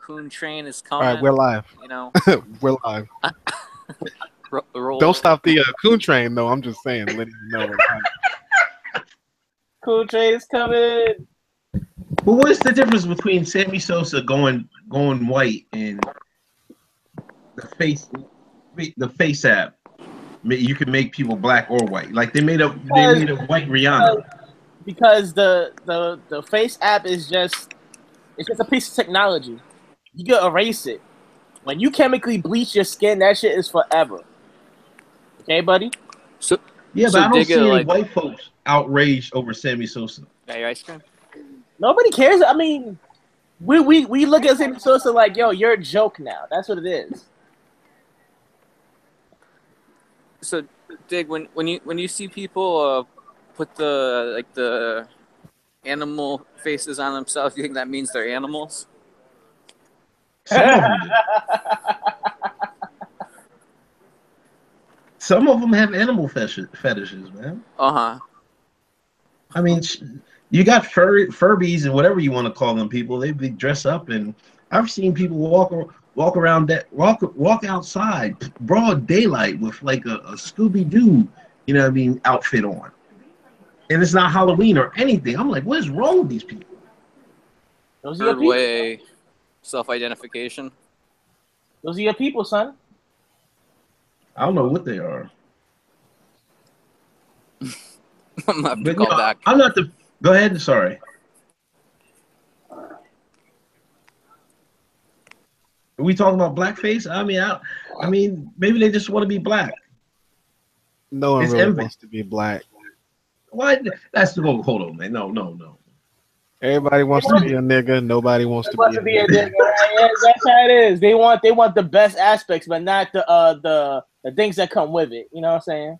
Coon train is All coming. right, we're live. You know, We're live. roll. Don't stop the coon train, though. I'm just saying, letting you know. Cool train is coming. But what is the difference between Sammy Sosa going white and the face app? You can make people black or white. Like they made a white Rihanna. Because the face app is just a piece of technology. You can erase it. When you chemically bleach your skin, that shit is forever. Okay, buddy? But I don't see any white folks outraged over Sammy Sosa. Got your ice cream? Nobody cares. I mean, we look at Sammy Sosa like, yo, you're a joke now. That's what it is. So, Dig, when you see people put the animal faces on themselves, you think that means they're animals? Some of them have animal fetishes, man. Uh-huh. I mean, you got Furbies and whatever you want to call them people. They dress up, and I've seen people walk outside broad daylight with like a Scooby-Doo, you know what I mean, outfit on. And it's not Halloween or anything. I'm like, what is wrong with these people? Third way self-identification. Those are your people, son. I don't know what they are. I'm not to call back. I'm not the. Go ahead. Sorry. Are we talking about blackface? I mean, maybe they just want to be black. No one really wants to be black. What? That's the hold on, man. No. Everybody wants to be a nigga. Nobody wants to be a nigga. Yeah, that's how it is. They want the best aspects, but not the things that come with it. You know what I'm saying?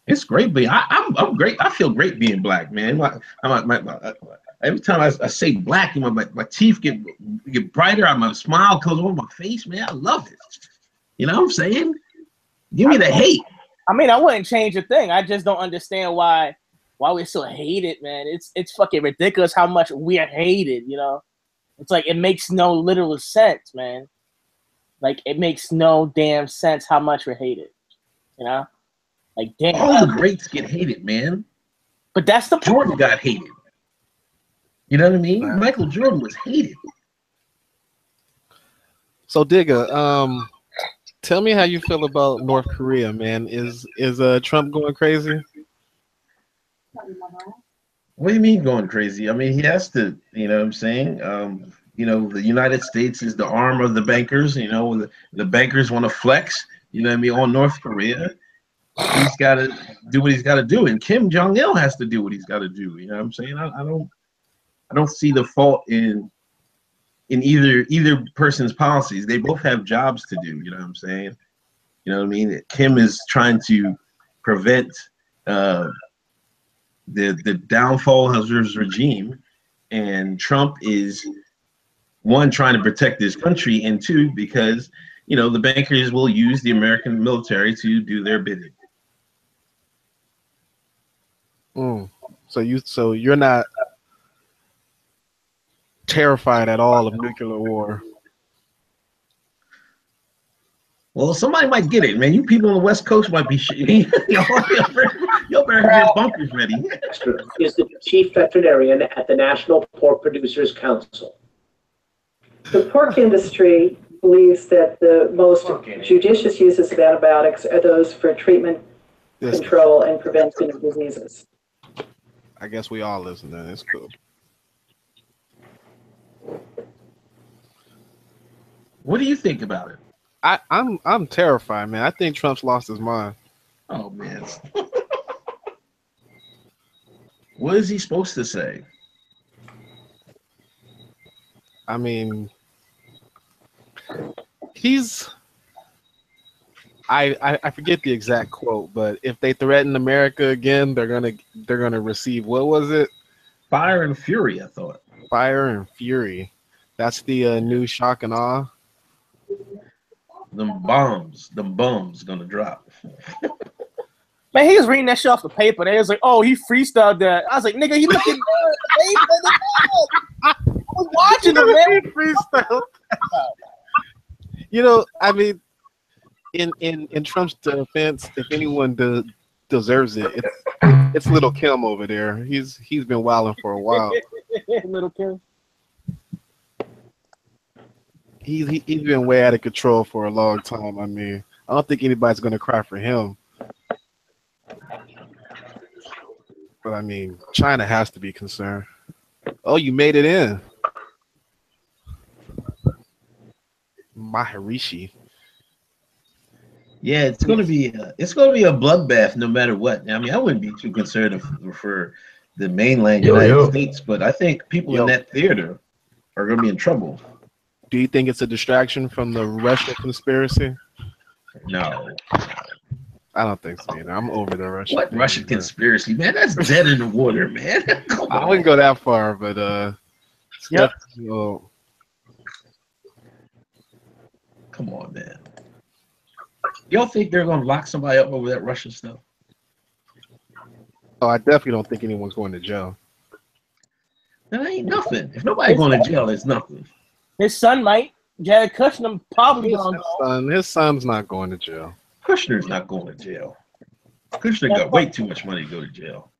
It's great, but I'm great. I feel great being black, man. Every time I say black, my teeth get brighter. My smile comes over my face, man. I love it. You know what I'm saying? Give me the hate. I mean, I wouldn't change a thing. I just don't understand why we're so hated, man. It's fucking ridiculous how much we're hated, you know? It's like it makes no literal sense, man. Like it makes no damn sense how much we're hated. You know? Like damn. All the greats get hated, man. But that's the Jordan got hated. You know what I mean? Wow. Michael Jordan was hated. So Digga, tell me how you feel about North Korea, man. Is Trump going crazy? What do you mean going crazy? I mean, he has to, you know what I'm saying? You know, the United States is the arm of the bankers, you know, the bankers want to flex, you know what I mean, on North Korea. He's got to do what he's got to do, and Kim Jong-il has to do what he's got to do, you know what I'm saying? I don't see the fault in either person's policies. They both have jobs to do, you know what I'm saying? You know what I mean? Kim is trying to prevent the downfall of his regime, and Trump is one trying to protect his country, and two because you know the bankers will use the American military to do their bidding. So you're not terrified at all of nuclear war? Well, somebody might get it, man. You people on the West Coast might be shitty. Y'all better have your bunkers ready. Is the chief veterinarian at the National Pork Producers Council. The pork industry believes that the most judicious uses of antibiotics are those for treatment, control, and prevention of diseases. I guess we all listen to that. It's cool. What do you think about it? I'm terrified, man. I think Trump's lost his mind. Oh man. What is he supposed to say? I mean, I forget the exact quote, but if they threaten America again, they're gonna receive, what was it? Fire and fury, I thought. Fire and fury. That's the new shock and awe. Them bums gonna drop. Man, he was reading that shit off the paper. They was like, "Oh, he freestyled that." I was like, "Nigga, he looking good." watching them, man. Freestyle. You know, I mean, in Trump's defense, if anyone deserves it, it's Little Kim over there. He's been wilding for a while. Little Kim. He's been way out of control for a long time. I mean, I don't think anybody's gonna cry for him. But I mean, China has to be concerned. Oh, you made it in. Maharishi. Yeah, it's gonna be a bloodbath no matter what. I mean, I wouldn't be too concerned for the mainland United States, but I think people in that theater are gonna be in trouble. Do you think it's a distraction from the Russia conspiracy? No. I don't think so. I'm over the Russian. What Russian conspiracy, man? That's dead in the water, man. I wouldn't go that far, but yep. Come on, man. Y'all think they're gonna lock somebody up over that Russian stuff? Oh, I definitely don't think anyone's going to jail. That ain't nothing. If nobody's going to jail, it's nothing. His son might. Jared Kushner probably gonna go. His son's not going to jail. Kushner's not going to jail. Kushner got way too much money to go to jail.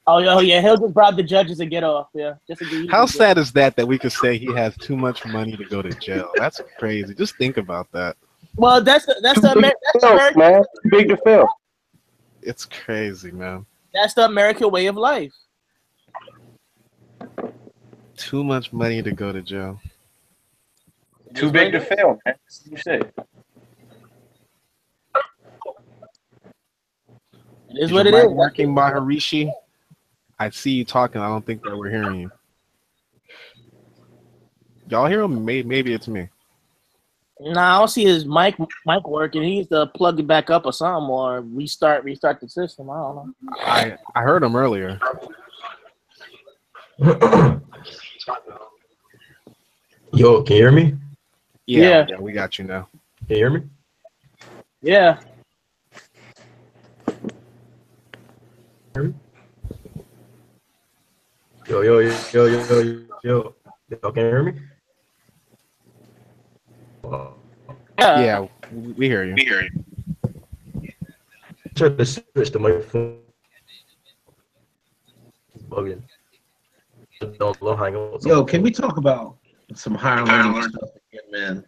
Oh yeah, he'll just bribe the judges and get off. Yeah, just to be How sad is that we could say he has too much money to go to jail? That's crazy. Just think about that. Well, that's the American, man. Big to fail. It's crazy, man. That's the American way of life. Too much money to go to jail. Too big to fail, man. You say. It is what it is. Working Maharishi. I see you talking. I don't think that we're hearing you. Y'all hear him? Maybe it's me. Nah, I don't see his mic working. He needs to plug it back up or something, or restart the system. I don't know. I heard him earlier. Yo, can you hear me? Yeah, we got you now. Can you hear me? Yeah. Yo. Y'all can hear me? Yeah, we hear you. Try to switch the microphone. It's bugging. Don't hang on. Yo, can we talk about some higher learning stuff again, man?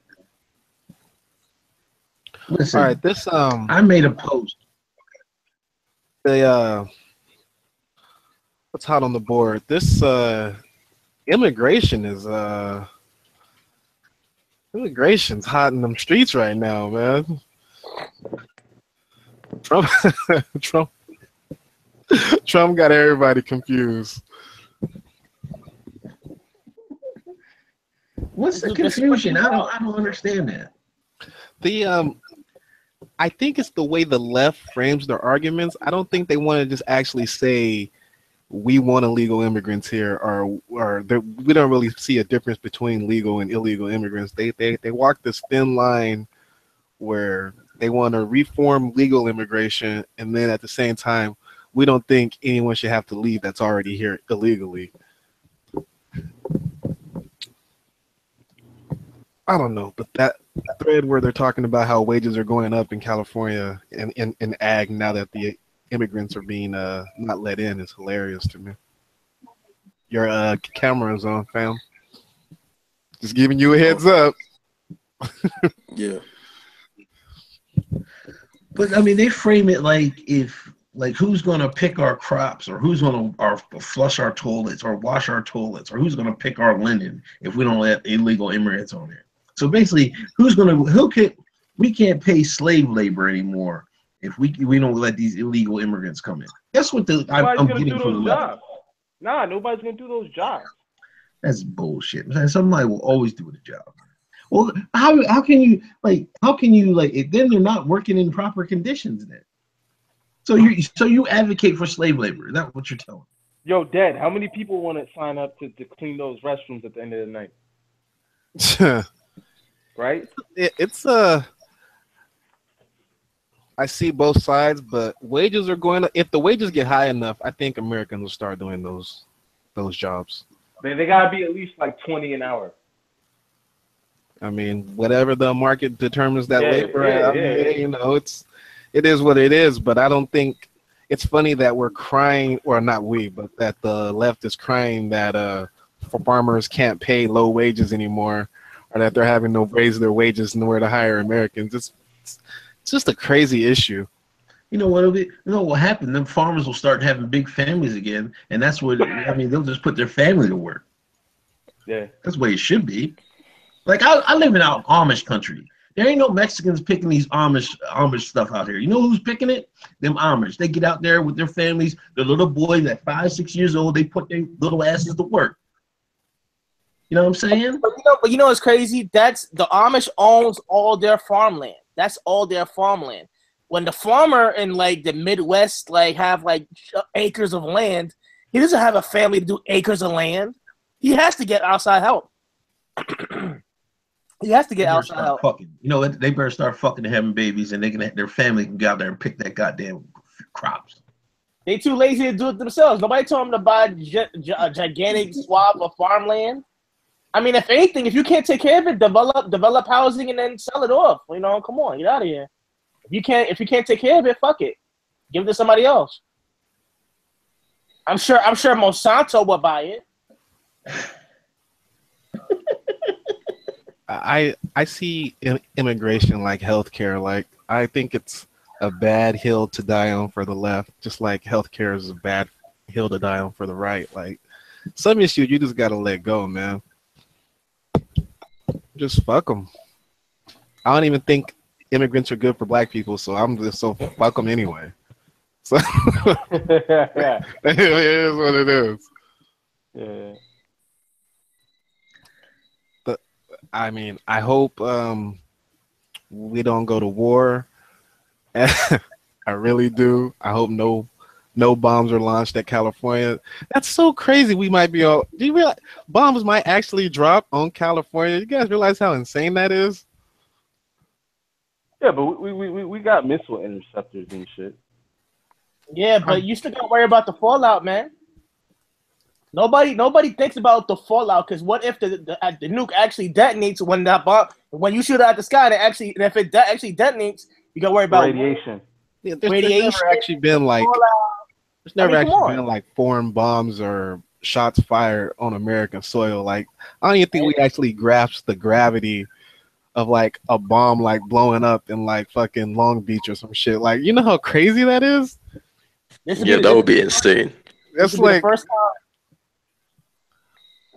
Listen, all right, this I made a post. What's hot on the board? This immigration's hot in them streets right now, man. Trump got everybody confused. What's the confusion? I don't understand that. I think it's the way the left frames their arguments. I don't think they want to just actually say we want illegal immigrants here, or we don't really see a difference between legal and illegal immigrants. They walk this thin line where they want to reform legal immigration, and then at the same time, we don't think anyone should have to leave that's already here illegally. I don't know, but that thread where they're talking about how wages are going up in California and in ag now that the immigrants are being not let in is hilarious to me. Your camera's on, fam. Just giving you a heads up. Yeah. But I mean, they frame it like who's gonna pick our crops, or who's gonna flush our toilets, or wash our toilets, or who's gonna pick our linen if we don't let illegal immigrants on there. So basically, we can't pay slave labor anymore if we don't let these illegal immigrants come in. That's what I'm getting from the left. Nah, nobody's gonna do those jobs. That's bullshit, man. Somebody will always do the job. Well, how can you then they're not working in proper conditions then. So you advocate for slave labor. Is that what you're telling me? Yo, Dad, how many people want to sign up to clean those restrooms at the end of the night? Right? It's I see both sides, but wages are going up. If the wages get high enough, I think Americans will start doing those jobs. They gotta be at least like 20 an hour. I mean, whatever the market determines that labor, you know, it is what it is. But I don't think it's funny that we're crying, or not we, but that the left is crying that farmers can't pay low wages anymore, or that they're having to raise their wages nowhere to hire Americans. It's just a crazy issue. You know what? You know what happened? Them farmers will start having big families again, and that's what I mean. They'll just put their family to work. Yeah, that's the way it should be. Like I live in out Amish country. There ain't no Mexicans picking these Amish stuff out here. You know who's picking it? Them Amish. They get out there with their families, their little boys at 5, 6 years old. They put their little asses to work. You know what I'm saying? But you know what's crazy? That's the Amish owns all their farmland. That's all their farmland. When the farmer in like the Midwest like have like acres of land, he doesn't have a family to do acres of land. He has to get outside help. He has to get outside help. Fucking. You know, they better start fucking and having babies, and their family can go out there and pick that goddamn crops. They too lazy to do it themselves. Nobody told them to buy a gigantic swath of farmland. I mean, if anything, if you can't take care of it, develop housing and then sell it off. You know, come on, get out of here. If you can't take care of it, fuck it. Give it to somebody else. I'm sure Monsanto will buy it. I see immigration like healthcare. Like, I think it's a bad hill to die on for the left, just like healthcare is a bad hill to die on for the right. Like, some issues you just gotta let go, man. Just fuck them. I don't even think immigrants are good for black people, so I'm just so fuck them anyway. So yeah. It is what it is. Yeah. I mean, I hope we don't go to war. I really do. I hope no bombs are launched at California. That's so crazy. We might be all. Do you realize bombs might actually drop on California? You guys realize how insane that is? Yeah, but we got missile interceptors and shit. Yeah, but you still gotta worry about the fallout, man. Nobody thinks about the fallout, because what if the nuke actually detonates when you shoot it at the sky, and if it actually detonates, you gotta worry about radiation. Yeah, there's never actually been like foreign bombs or shots fired on American soil. Like, I don't even think we actually grasp the gravity of like a bomb like blowing up in like fucking Long Beach or some shit. Like, you know how crazy that is? Yeah, that would be insane. That's like the first time.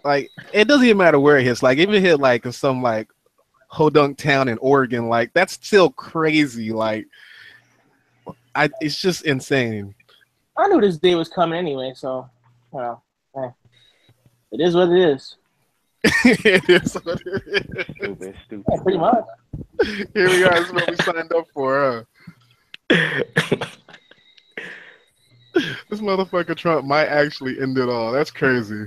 Like, it doesn't even matter where it hits. Like, if it hit like in some like Hodunk town in Oregon, like that's still crazy. Like, it's just insane. I knew this day was coming anyway, so it is what it is. It is what it is. Stupid. Yeah, pretty much. Here we are. This is what we signed up for. This motherfucker Trump might actually end it all. That's crazy.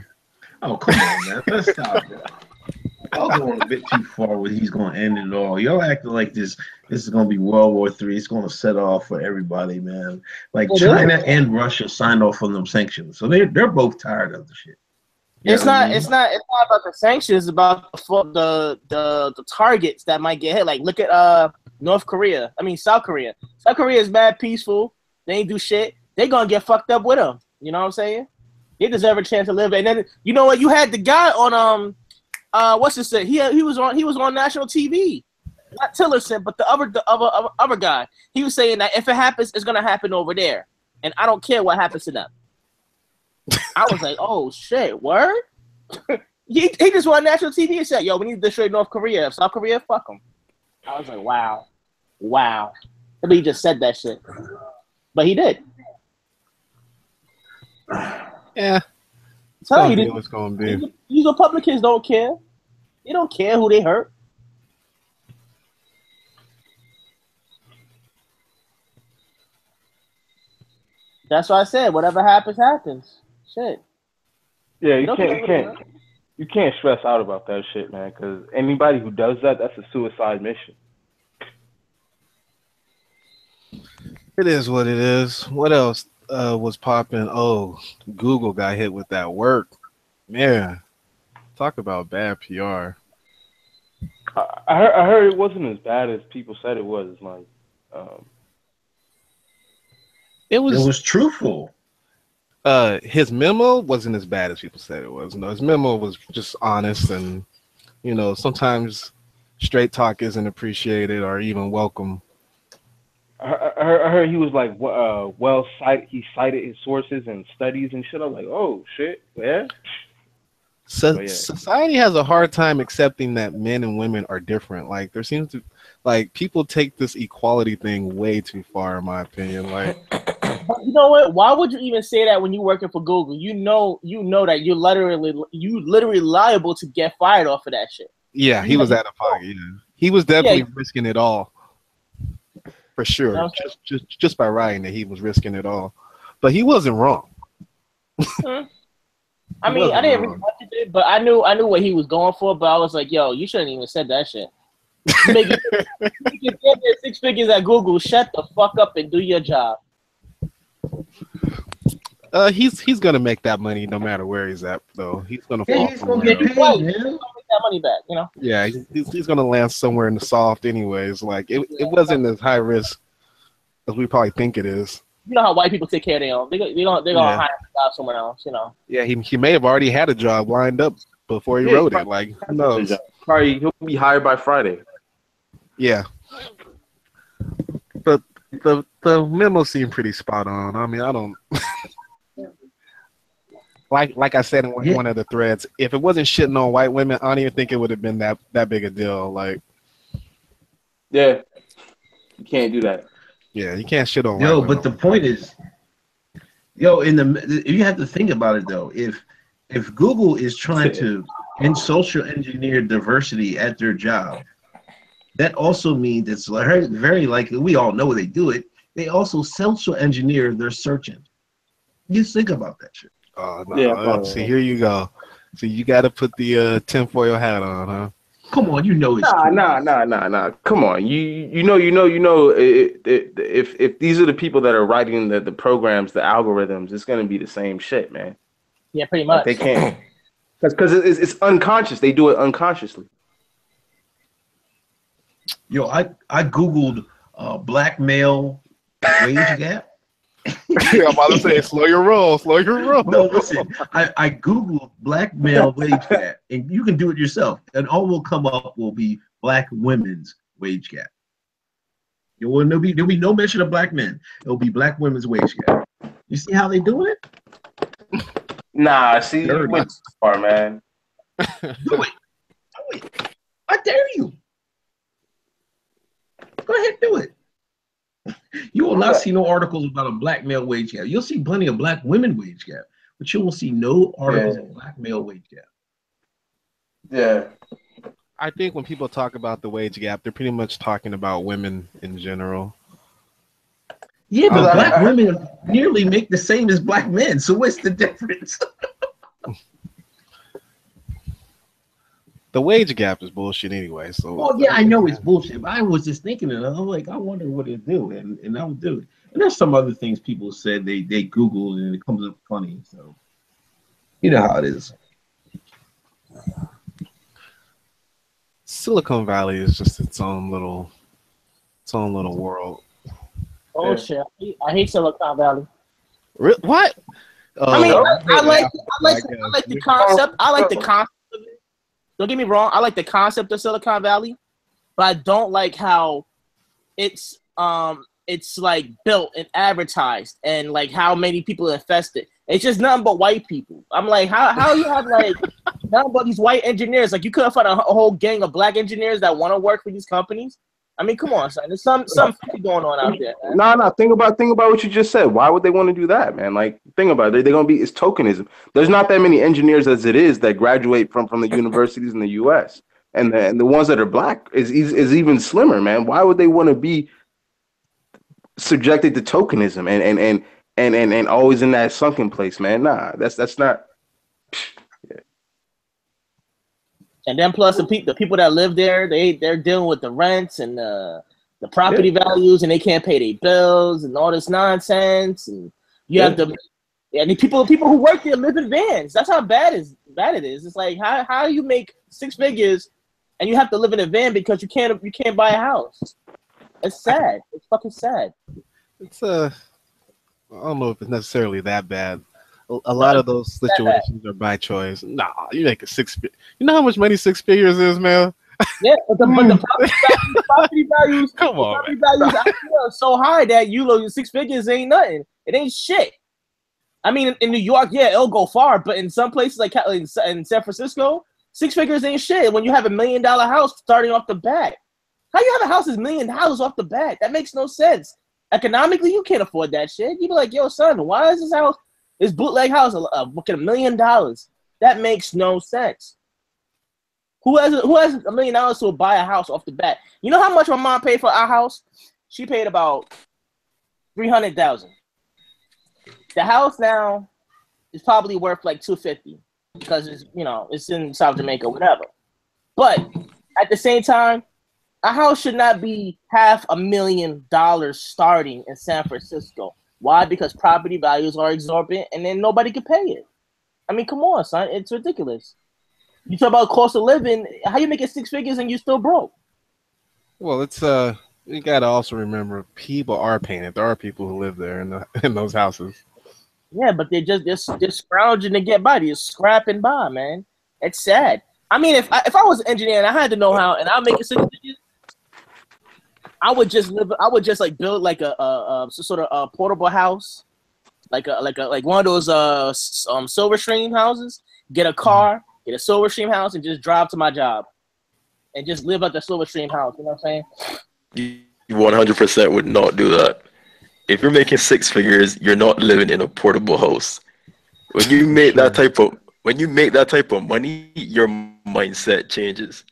Oh, come on, man. Let's stop it. Y'all going a bit too far with he's going to end it all. Y'all acting like this is going to be World War III. It's going to set off for everybody, man. Like, China and Russia signed off on them sanctions. So they're both tired of the shit. It's not about the sanctions. It's about the targets that might get hit. Like, look at South Korea. South Korea is mad peaceful. They ain't do shit. They going to get fucked up with them. You know what I'm saying? They deserve a chance to live. And then, you know what? You had the guy on what's this? He was on national TV. Not Tillerson, but the other guy. He was saying that if it happens, it's gonna happen over there, and I don't care what happens to them. I was like, oh shit, word. he just went on national TV and said, yo, we need to destroy North Korea. South Korea, fuck them. I was like, wow. I mean, he just said that shit, but he did. Yeah. It's gonna be what's gonna be. These Republicans don't care. They don't care who they hurt. That's why I said whatever happens, happens. Shit. Yeah, you can't stress out about that shit, man. Because anybody who does that, that's a suicide mission. It is what it is. What else was popping? Oh, Google got hit with that work. Yeah. Talk about bad PR. I heard it wasn't as bad as people said it was. Like, it was truthful. His memo wasn't as bad as people said it was. No, his memo was just honest, and you know, sometimes straight talk isn't appreciated or even welcome. I heard he was like, well cited. He cited his sources and studies and shit. I was like, oh shit, yeah. Society has a hard time accepting that men and women are different. Like there seems to, like people take this equality thing way too far, in my opinion. Like, but you know what? Why would you even say that when you're working for Google? You know that you're literally liable to get fired off of that shit. Yeah, he was out of pocket. Yeah. He was definitely risking it all, for sure. You know, just by writing that he was risking it all, but he wasn't wrong. I mean, I didn't really watch it, but I knew what he was going for. But I was like, yo, you shouldn't even said that shit. You can get there 6 figures at Google. Shut the fuck up and do your job. He's gonna make that money no matter where he's at, though. He's gonna fall. He's gonna get paid, He's gonna make that money back, you know. Yeah, he's gonna land somewhere in the soft, anyways. Like it wasn't as high risk as we probably think it is. You know how white people take care of their own. They're gonna hire a job somewhere else, you know. Yeah, he may have already had a job lined up before he wrote it. Like, who knows? Probably he'll be hired by Friday. Yeah. But the memo seemed pretty spot on. I mean, I don't like I said in one of the threads, if it wasn't shitting on white women, I don't even think it would have been that big a deal. Like, yeah, you can't do that. Yeah, you can't shit on. Yo, but the point is, you have to think about it though. If Google is trying to social engineer diversity at their job, that also means it's very likely, we all know they do it. They also social engineer their search engine. Just think about that shit. Oh no! Yeah, see, here you go. So you got to put the tinfoil hat on, huh? Come on, you know it's nah. Come on, you know. If these are the people that are writing the programs, the algorithms, it's gonna be the same shit, man. Yeah, pretty much. Like they can't, because it's unconscious. They do it unconsciously. Yo, I googled black male wage gap. Yeah, I'm about to say, slow your roll. No, listen, I googled black male wage gap, and you can do it yourself, and all will come up will be black women's wage gap. There'll be no mention of black men. It'll be black women's wage gap. You see how they doing it? Nah, see, you went too far, man. Do it. I dare you. Go ahead, do it. You will not see no articles about a black male wage gap. You'll see plenty of black women wage gap, but you will see no articles of black male wage gap. Yeah. I think when people talk about the wage gap, they're pretty much talking about women in general. Yeah, but black women nearly make the same as black men. So what's the difference? The wage gap is bullshit anyway. So. Well, yeah, I know it's bullshit. But I was just thinking it. I'm like, I wonder what it'll do, and I'll do it. And there's some other things people said they Googled and it comes up funny. So you know how it is. Silicon Valley is just its own little world. Oh shit! I hate Silicon Valley. What? I mean, I like the concept. I like the concept of it. Don't get me wrong. I like the concept of Silicon Valley, but I don't like how it's like built and advertised, and like how many people infested. It's just nothing but white people. I'm like, how you have like nothing but these white engineers? Like you couldn't find a whole gang of black engineers that want to work for these companies. I mean, come on, son. There's some going on out there. Man. Nah. Think about what you just said. Why would they want to do that, man? Like, think about it. They're gonna be. It's tokenism. There's not that many engineers as it is that graduate from the universities in the U.S. and the ones that are black is even slimmer, man. Why would they want to be subjected to tokenism and always in that sunken place, man? Nah, that's not. And then plus the people that live there, they're dealing with the rents and the property values, and they can't pay their bills and all this nonsense. And you have to Yeah, the people who work there live in vans. That's how bad it is. It's like how you make 6 figures and you have to live in a van because you can't buy a house. It's sad. It's fucking sad. It's I don't know if it's necessarily that bad. A lot of those situations are by choice. Nah, you make a 6 figure. You know how much money 6 figures is, man? Yeah, but the property values, come on, property values out here are so high that you know 6 figures ain't nothing. It ain't shit. I mean, in New York, yeah, it'll go far, but in some places like in San Francisco, 6 figures ain't shit. When you have $1 million house starting off the bat, how you have a house is $1 million off the bat? That makes no sense. Economically, you can't afford that shit. You be like, yo, son, why is this house, this bootleg house, $1 million? That makes no sense. Who has $1 million to buy a house off the bat? You know how much my mom paid for our house? She paid about $300,000. The house now is probably worth like $250 because it's in South Jamaica, whatever. But at the same time, a house should not be $500,000 starting in San Francisco. Why? Because property values are exorbitant, and then nobody can pay it. I mean, come on, son, it's ridiculous. You talk about cost of living. How you making 6 figures and you still broke? Well, it's you gotta also remember people are paying it. There are people who live there in those houses. Yeah, but they're scrounging to get by. They're scrapping by, man. It's sad. I mean, if I was an engineer and I had to know how, and I'll make it 6 figures, I would just like build like a sort of a portable house, like one of those Silverstream houses. Get a car, get a Silverstream house, and just drive to my job, and just live at the Silverstream house. You know what I'm saying? You 100% would not do that. If you're making 6 figures, you're not living in a portable house. When you make that type of money, your mindset changes.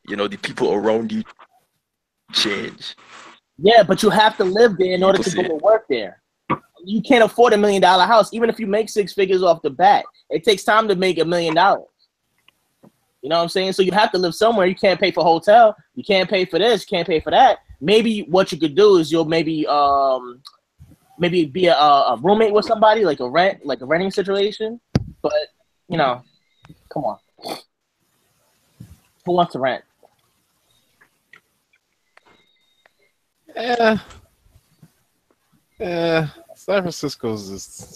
You know, the people around you change. Yeah, but you have to live there in order to go to work there. You can't afford $1 million house, even if you make 6 figures off the bat. It takes time to make $1 million. You know what I'm saying? So you have to live somewhere. You can't pay for hotel. You can't pay for this. You can't pay for that. Maybe what you could do is you'll maybe be a roommate with somebody, like a renting situation. But come on, who wants to rent? Yeah, San Francisco's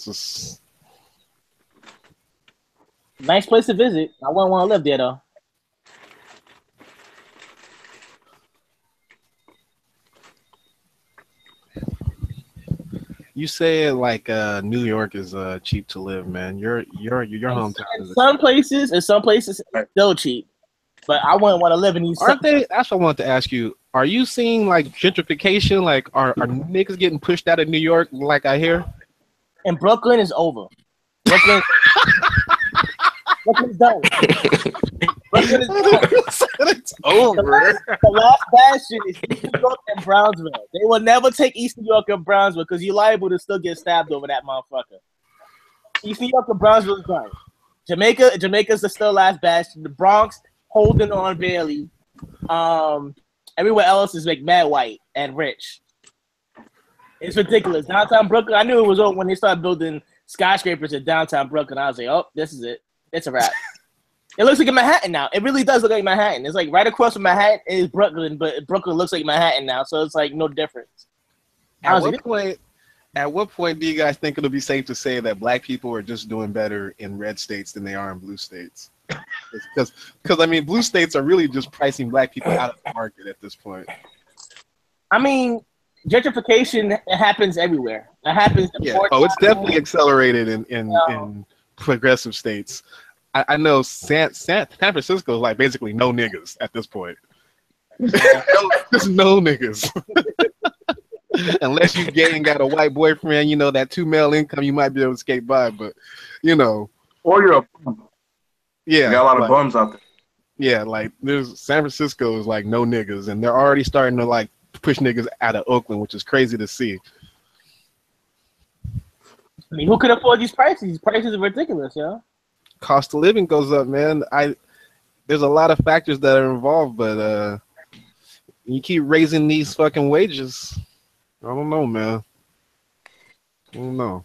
just nice place to visit. I wouldn't want to live there though. You say it like New York is cheap to live, man. Your hometown is some places it's still cheap, but I wouldn't want to live in these. Aren't they? That's what I wanted to ask you. Are you seeing like gentrification? Like, are niggas getting pushed out of New York? Like I hear. And Brooklyn is over. Brooklyn's done. Brooklyn is done. It's over. The last bastion is East New York and Brownsville. They will never take East New York and Brownsville because you're liable to still get stabbed over that motherfucker. East New York and Brownsville is done. Jamaica's the still last bastion. The Bronx holding on barely. Everywhere else is like mad white and rich. It's ridiculous. Downtown Brooklyn, I knew it was over when they started building skyscrapers in downtown Brooklyn. I was like, oh, this is it. It's a wrap. It looks like Manhattan now. It really does look like Manhattan. It's like right across from Manhattan is Brooklyn, but Brooklyn looks like Manhattan now, so it's like no difference. At what point do you guys think it'll be safe to say that black people are just doing better in red states than they are in blue states? Because I mean, blue states are really just pricing black people out of the market at this point. I mean, gentrification happens everywhere. It happens. It's definitely accelerated in progressive states. I know San Francisco is like basically no niggas at this point. Just no niggas. Unless you gay and got a white boyfriend, that 2 male income, you might be able to skate by. But or you're a bum. Yeah, you got a lot of bums out there. Yeah, like San Francisco is like no niggas, and they're already starting to like push niggas out of Oakland, which is crazy to see. I mean, who could afford these prices? These prices are ridiculous, yo. Cost of living goes up, man. There's a lot of factors that are involved, but you keep raising these fucking wages. I don't know, man. I don't know.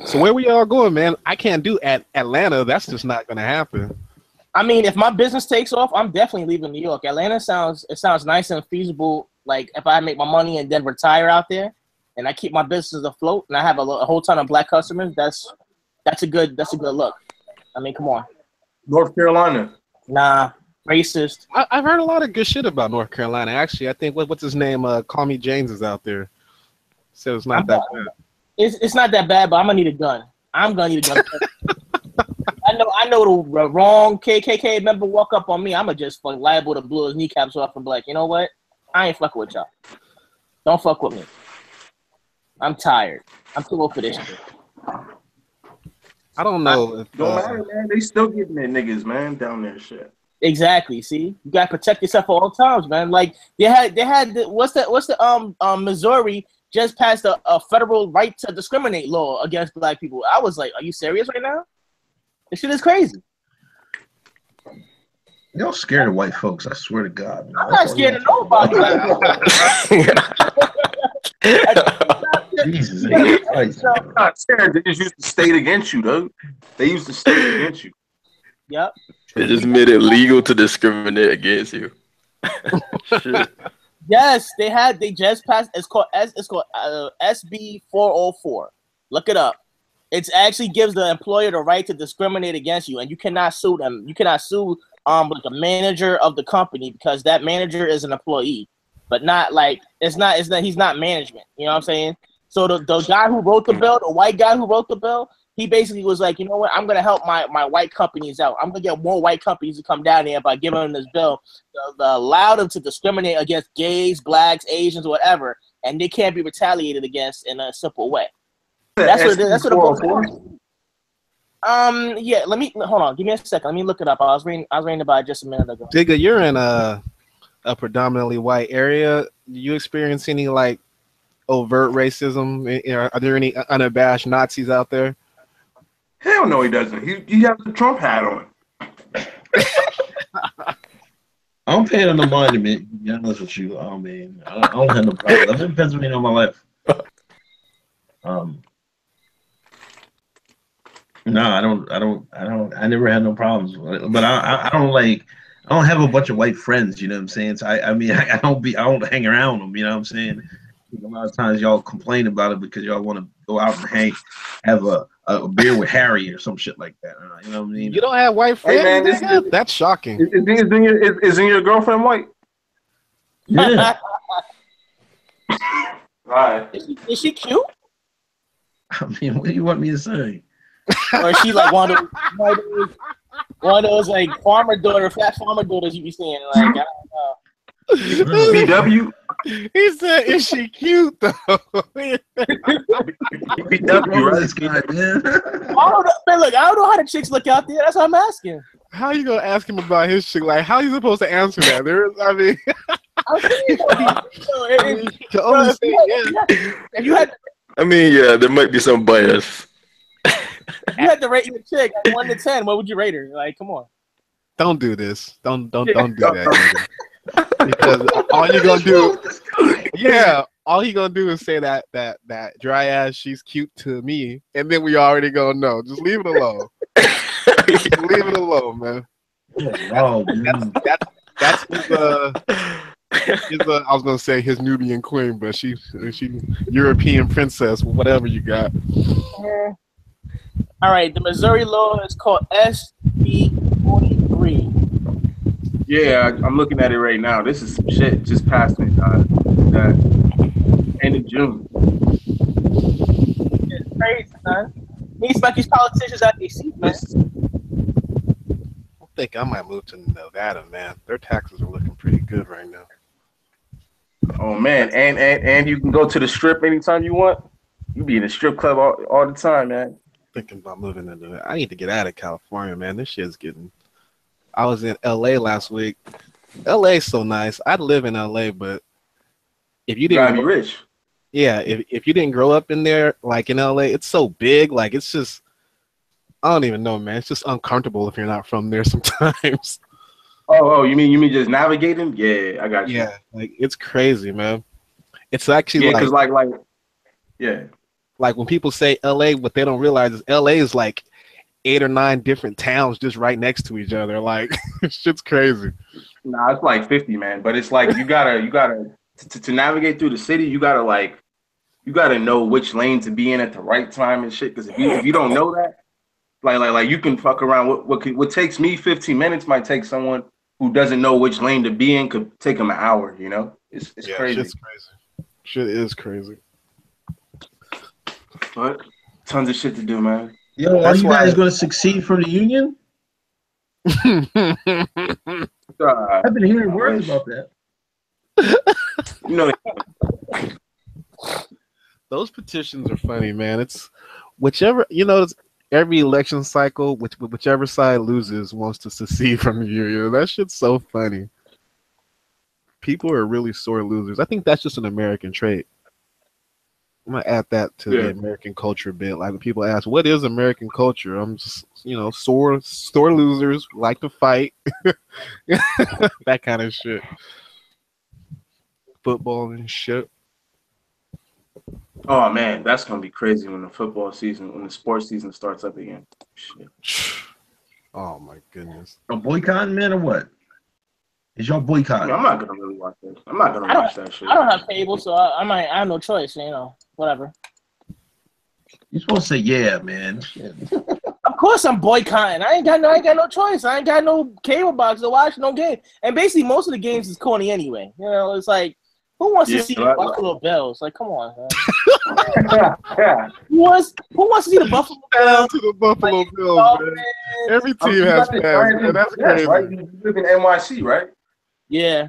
So where we all going, man? I can't do at Atlanta. That's just not gonna happen. I mean, if my business takes off, I'm definitely leaving New York. Atlanta sounds nice and feasible. Like if I make my money and then retire out there, and I keep my business afloat, and I have a whole ton of black customers, that's a good look. I mean, come on. North Carolina. Nah, racist. I've heard a lot of good shit about North Carolina. Actually, I think what's his name? Call Me James is out there. So it's not that bad. It's not that bad, but I'm gonna need a gun. I'm gonna need a gun. I know the wrong KKK member walk up on me. I'm gonna just liable to blow his kneecaps off and be like, you know what? I ain't fucking with y'all. Don't fuck with me. I'm tired. I'm too old for this shit. I don't know. Don't matter, man. They still getting their niggas, man, down there, shit. Exactly. See, you gotta protect yourself at all times, man. Like they had what's the Missouri just passed a federal right to discriminate law against black people. I was like, are you serious right now? This shit is crazy. Y'all scared of white folks, I swear to God. Man. I'm not scared of nobody. Jesus. I'm not scared. They just used to state against you, though. They used to state against you. Yep. They just made it legal to discriminate against you. Shit. Yes, they just passed. It's called SB 404. Look it up. It actually gives the employer the right to discriminate against you, and you cannot sue them. You cannot sue like a manager of the company because that manager is an employee, but not like he's not management. You know what I'm saying? So the guy who wrote the bill, the white guy who wrote the bill, he basically was like, you know what? I'm gonna help my white companies out. I'm gonna get more white companies to come down here by giving them this bill, allow them to discriminate against gays, blacks, Asians, whatever, and they can't be retaliated against in a simple way. That's what the book is. Yeah. Hold on. Give me a second. Let me look it up. I was reading about it just a minute ago. Digga, you're in a predominantly white area. Do you experience any like overt racism? Are there any unabashed Nazis out there? Hell no, he doesn't. He has the Trump hat on. I don't pay no mind to me. To be honest with you, I mean, I don't have no problem. I've been in Pennsylvania all my life. No, I never had no problems. But I don't have a bunch of white friends, you know what I'm saying? So I don't hang around them, you know what I'm saying? A lot of times y'all complain about it because y'all want to go out and have a beer with Harry or some shit like that. You know what I mean? You don't have white friends? Hey, man, that's shocking. Isn't your girlfriend white? Yeah. Right. Is she cute? I mean, what do you want me to say? Or is she like one of those like fat farmer daughters you be seeing? Like, I don't know. BW? He said, "Is she cute though?" BW, right? Look, I don't know how the chicks look out there. That's what I'm asking. How you gonna ask him about his chick? Like, how you supposed to answer that? There might be some bias. If you had to rate your chick like 1 to 10, what would you rate her? Like, come on. Don't do this. Don't do that. Because all you gonna do, all he gonna do is say that dry ass. She's cute to me, and then we already gonna know. Just leave it alone. Just leave it alone, man. Oh, that's his, I was gonna say his Nubian queen, but she European princess, whatever you got. All right, the Missouri law is called SB23. Yeah, I'm looking at it right now. This is some shit just passed me end of June. It's crazy, man. These these politicians out their seat, man. I think I might move to Nevada, man. Their taxes are looking pretty good right now. Oh man, and you can go to the strip anytime you want. You be in a strip club all the time, man. Thinking about moving into it. I need to get out of California, man. This shit's getting. I was in LA last week. LA's so nice. I'd live in LA, but if you didn't be rich. Yeah, if you didn't grow up in there, like in LA, it's so big. Like it's just, I don't even know, man. It's just uncomfortable if you're not from there sometimes. Oh, you mean just navigating? Yeah, I got you. Yeah, like it's crazy, man. It's actually because like like when people say LA, what they don't realize is LA is like 8 or 9 different towns just right next to each other. Like shit's crazy. Nah, it's like 50, man. But it's like you gotta to navigate through the city, you gotta know which lane to be in at the right time and shit. Because if you don't know that, like you can fuck around. What takes me 15 minutes might take someone who doesn't know which lane to be in could take them an hour. You know, it's crazy. Shit's crazy. Shit is crazy. But tons of shit to do, man. Yo, are you guys going to succeed for the union? I've been hearing words about that. You know, those petitions are funny, man. It's whichever, you know, it's every election cycle, whichever side loses wants to secede from the union. That shit's so funny. People are really sore losers. I think that's just an American trait. I'm gonna add that to the American culture bit. Like when people ask, "What is American culture?" I'm just, you know, sore losers, like to fight, that kind of shit. Football and shit. oh man, that's gonna be crazy when the sports season starts up again. Shit. Oh my goodness. A boycott, man, or what? Is y'all boycotting? I'm not gonna really watch this. I'm not gonna watch that shit. I don't have cable, so I have no choice. You know, whatever. You're supposed to say, yeah, man. Shit. Of course, I'm boycotting. I ain't got no choice. I ain't got no cable box to watch no game. And basically, most of the games is corny anyway. You know, it's like, who wants to see the Buffalo Bills? Like, come on, man. Who wants to see the Buffalo Bills? To the Buffalo Bills, man. Every team has fans, man. That's crazy. Right? You live in NYC, right? Yeah.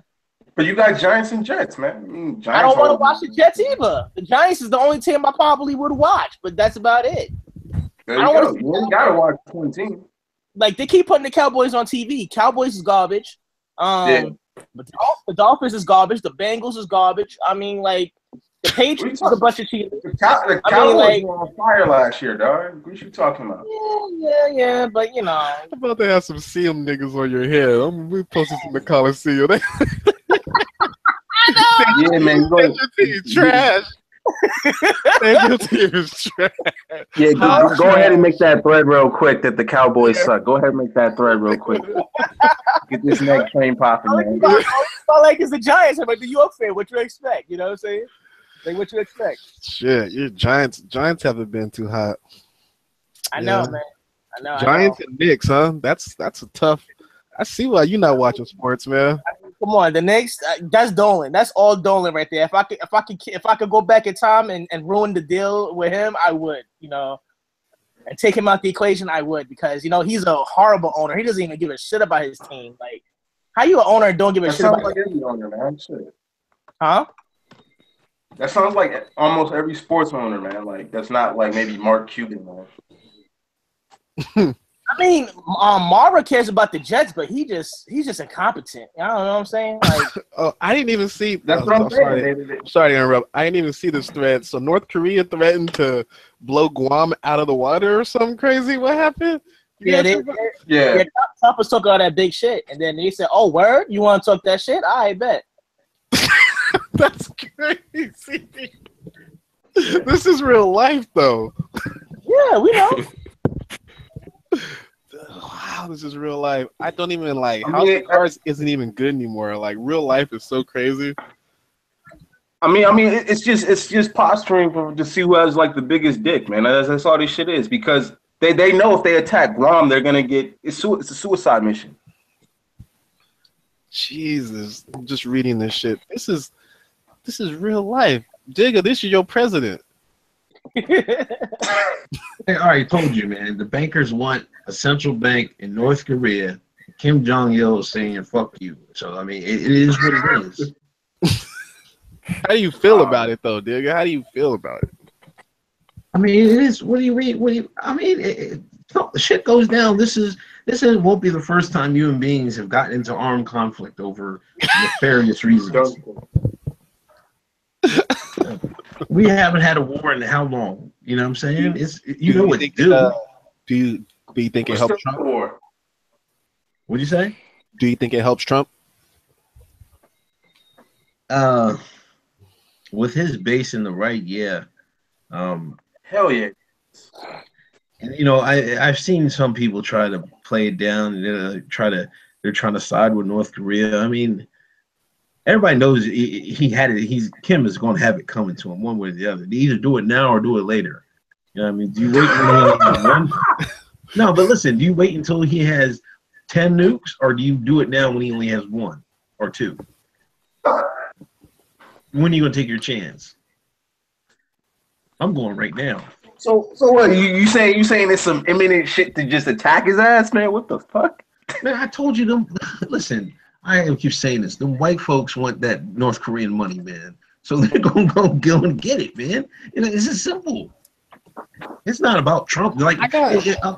But you got Giants and Jets, man. I don't want to watch the Jets either. The Giants is the only team I probably would watch, but that's about it. There you go. You gotta watch one team. Like, they keep putting the Cowboys on TV. Cowboys is garbage. But the Dolphins is garbage. The Bengals is garbage. I mean, like, the Patriots is a bunch of cheaters. The Cowboys were on fire last year, dog. What you talking about? Yeah, but you know. I'm about to have some CM niggas on your head. We posted in the Coliseum. Yeah, man. Your team trash. Your team is trash. Yeah, go ahead and make that thread real quick that the Cowboys suck. Go ahead and make that thread real quick. Get this next train popping, man. All I like is the Giants. I'm like the York fan. What you expect? You know what I'm saying? Like, what you expect? Shit, your Giants haven't been too hot. I know, man. I know. Giants and Knicks, huh? That's a tough. I see why you're not watching sports, man. Come on, the next that's Dolan. That's all Dolan right there. If I could go back in time and ruin the deal with him, I would. You know, and take him out the equation, I would, because you know he's a horrible owner. He doesn't even give a shit about his team. Like, how you an owner and don't give a shit about? That sounds like every owner, man. Shit. Huh? That sounds like almost every sports owner, man. Like, that's not like maybe Mark Cuban, man. I mean, Mara cares about the Jets, but he's just incompetent. I don't know what I'm saying. Like, I didn't even see. That's what I'm saying. Sorry to interrupt. I didn't even see this thread. So North Korea threatened to blow Guam out of the water or something crazy. What happened? Yeah, Trump was talking all that big shit, and then they said, "Oh, word, you want to talk that shit? I bet." That's crazy. This is real life, though. Yeah, we know. Wow, this is real life. I don't even like House of Cards isn't even good anymore. Like, real life is so crazy. I mean, it's just posturing to see who has like the biggest dick, man. That's all this shit is, because they know if they attack Guam, they're gonna get it's a suicide mission. Jesus, I'm just reading this shit. This is real life. Jigga, this is your president. I already told you, man. The bankers want a central bank in North Korea. Kim Jong-il is saying "fuck you." So I mean, it is what it is. How do you feel about it, though, Digga? How do you feel about it? I mean, it is. What do you mean? I mean, shit goes down. This won't be the first time human beings have gotten into armed conflict over nefarious reasons. We haven't had a war in how long? You know what I'm saying? It's what to do. Do you think it helps Trump? War. What'd you say? Do you think it helps Trump? With his base in the right, yeah. Hell yeah. And, I've seen some people try to play it down. They're trying to side with North Korea. I mean, everybody knows he had it. Kim is going to have it coming to him one way or the other. They either do it now or do it later. You know what I mean? Do you wait when he only has one? No, but listen, do you wait until he has 10 nukes, or do you do it now when he only has one or two? When are you going to take your chance? I'm going right now. So what? You saying it's some imminent shit to just attack his ass, man? What the fuck? Man, I told you them. Listen, I keep saying this. The white folks want that North Korean money, man. So they're gonna go and get it, man. It's just simple. It's not about Trump. Like I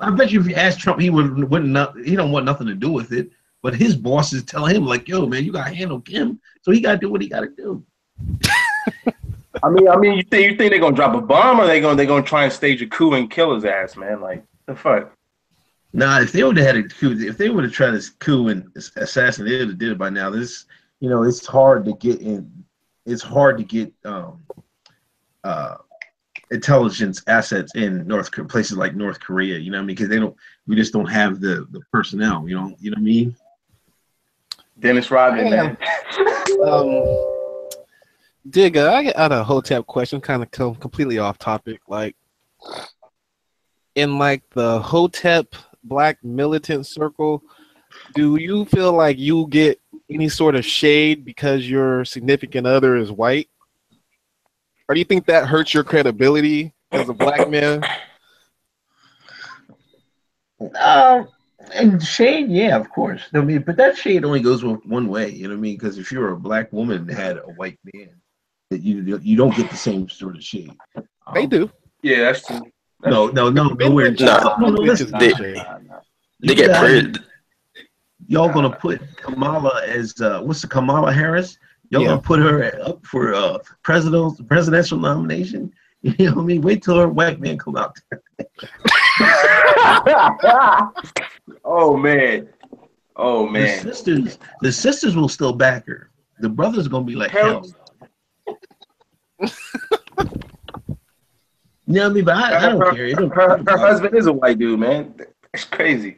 bet you if you ask Trump, he wouldn't. He don't want nothing to do with it. But his bosses tell him like, "Yo, man, you gotta handle Kim." So he gotta do what he gotta do. I mean, you think they're gonna drop a bomb, or they gonna try and stage a coup and kill his ass, man? Like the fuck. Nah, if they would have had a coup, if they would have tried to coup and assassinate, they would have did it by now. It's hard to get in. It's hard to get intelligence assets in places like North Korea. You know what I mean? Because we just don't have the personnel. You know what I mean? Dennis Rodman, man. Digga, I got a Hotep question, kind of completely off topic. Like, in like the Hotep Black militant circle, do you feel like you get any sort of shade because your significant other is white? Or do you think that hurts your credibility as a black man? And shade, yeah, of course. I mean, but that shade only goes one way. You know what I mean? Because if you're a black woman that had a white man, that you don't get the same sort of shade. They do. Yeah, that's true. No. They get praised. Y'all gonna put Kamala as what's the Kamala Harris? Y'all gonna put her up for presidential nomination? You know what I mean? Wait till her white man come out there. Oh man. The sisters will still back her. The brothers are gonna be like hell. You know what I mean? But I don't care. Her husband is a white dude, man. It's crazy.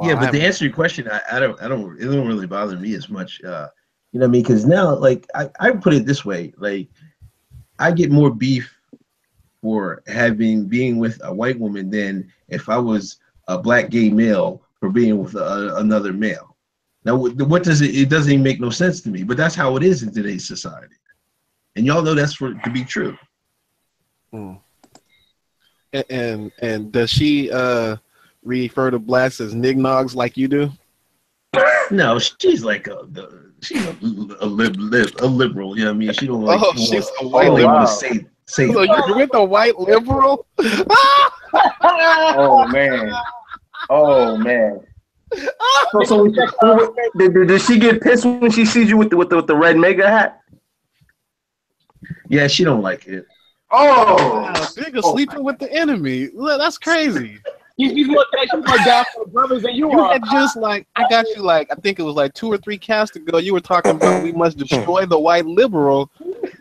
Yeah, but to answer your question, it don't really bother me as much. You know what I mean? Because now, like, I put it this way, like, I get more beef for being with a white woman than if I was a black gay male for being with another male. Now, what does it doesn't even make no sense to me, but that's how it is in today's society. And y'all know that's to be true. Mm. And does she refer to blacks as nignogs like you do? No, she's like she's a liberal. You know what I mean? She don't like. Oh, she's a white liberal. Want to say. So you're with a white liberal? Oh man. So did she get pissed when she sees you with the red mega hat? Yeah, she don't like it. Oh, nigga sleeping with the enemy. That's crazy. He's more down for the brothers than you are. Had just like I got you like I think it was like 2 or 3 casts ago. You were talking about we must destroy the white liberal,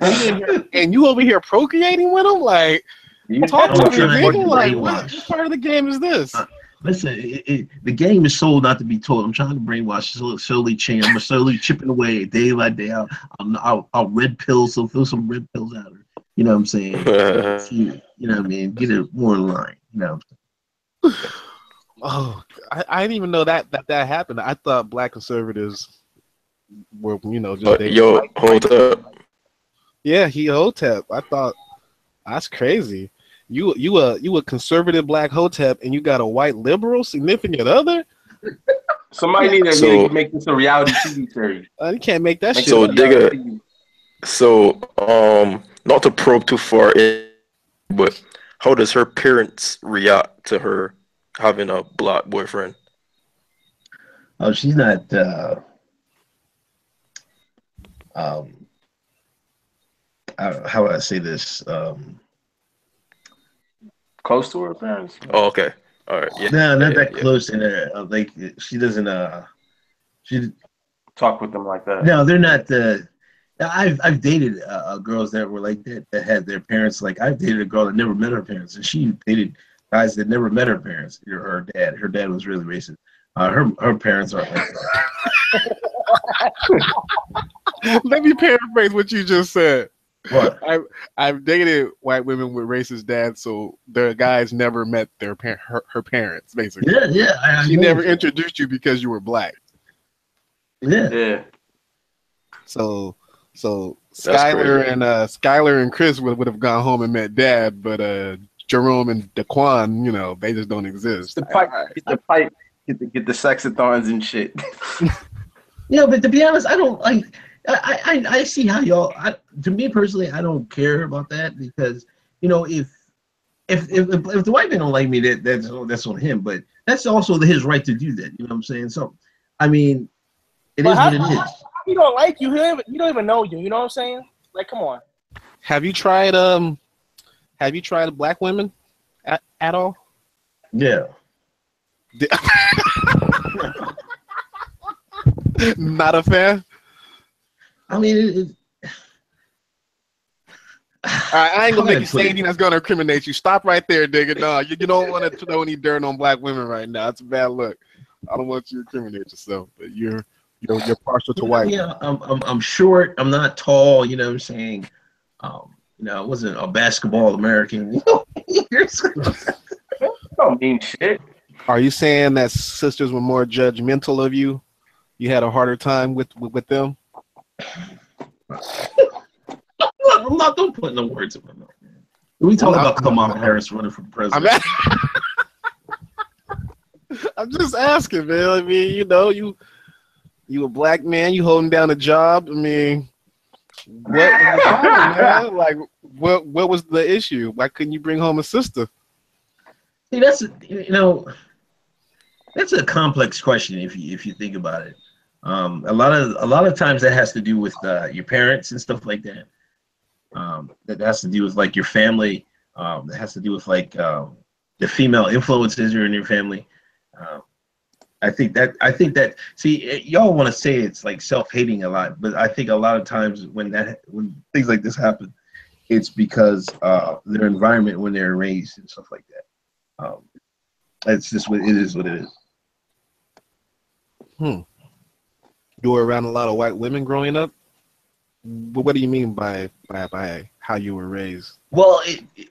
and you over here procreating with him. Like, talk to me, nigga. Like, what part of the game is this? Listen, the game is sold not to be told. I'm trying to brainwash, slowly change. I'm slowly chipping away day by day. I'll red pills, so throw some red pills at her. You know what I'm saying? You know what I mean? Get it more in line. You know. Oh, I didn't even know that happened. I thought black conservatives were, just hold up. Yeah, he Hotep. I thought that's crazy. You a conservative black Hotep and you got a white liberal significant other? Somebody need to make this a reality TV series. You can't make that shit. So Digga, not to probe too far in, but how does her parents react to her having a black boyfriend? Oh, she's not. How would I say this? Close to her parents. Oh, okay. All right. Yeah. No, not that close. In there, like she doesn't. She talk with them like that. No, they're not. I've dated girls that were like that had their parents. Like I've dated a girl that never met her parents, and she dated guys that never met her parents or her dad. Her dad was really racist. Her parents are like. Let me paraphrase what you just said. What? I've dated white women with racist dads, so their guys never met her parents, basically. Yeah. She never introduced you because you were black. Yeah. So Skylar and Chris would have gone home and met dad, but Jerome and Daquan, you know, they just don't exist. Get the sexathons and shit. Yeah, but to be honest, I don't like. I see how y'all. To me personally, I don't care about that because you know if the white man don't like me, that's on him. But that's also his right to do that. You know what I'm saying? So, I mean, it is what it is. He don't like you. He don't even know you. You know what I'm saying? Like, come on. Have you tried black women at all? Yeah. Not a fan. I mean, I ain't gonna make you say anything that's gonna incriminate you. Stop right there, digger. No, you don't want to throw any dirt on black women right now. It's a bad look. I don't want you to incriminate yourself, but you're partial to white. Yeah, I'm short. I'm not tall. You know what I'm saying? You know, I wasn't a basketball American. Don't mean shit. Are you saying that sisters were more judgmental of you? You had a harder time with them? I'm not. Don't put no words in my mouth, man. We talk about Kamala Harris running for president. I'm just asking, man. I mean, you know, you a black man. You holding down a job. I mean, what was the problem, man? Like, what was the issue? Why couldn't you bring home a sister? See, that's that's a complex question if you think about it. A lot of times that has to do with your parents and stuff like that. That has to do with like your family. That has to do with like the female influences are in your family. I think that see, y'all want to say it's like self-hating a lot, but I think a lot of times when things like this happen, it's because their environment when they're raised and stuff like that. It's just what it is. What it is. You were around a lot of white women growing up. What do you mean by how you were raised? Well,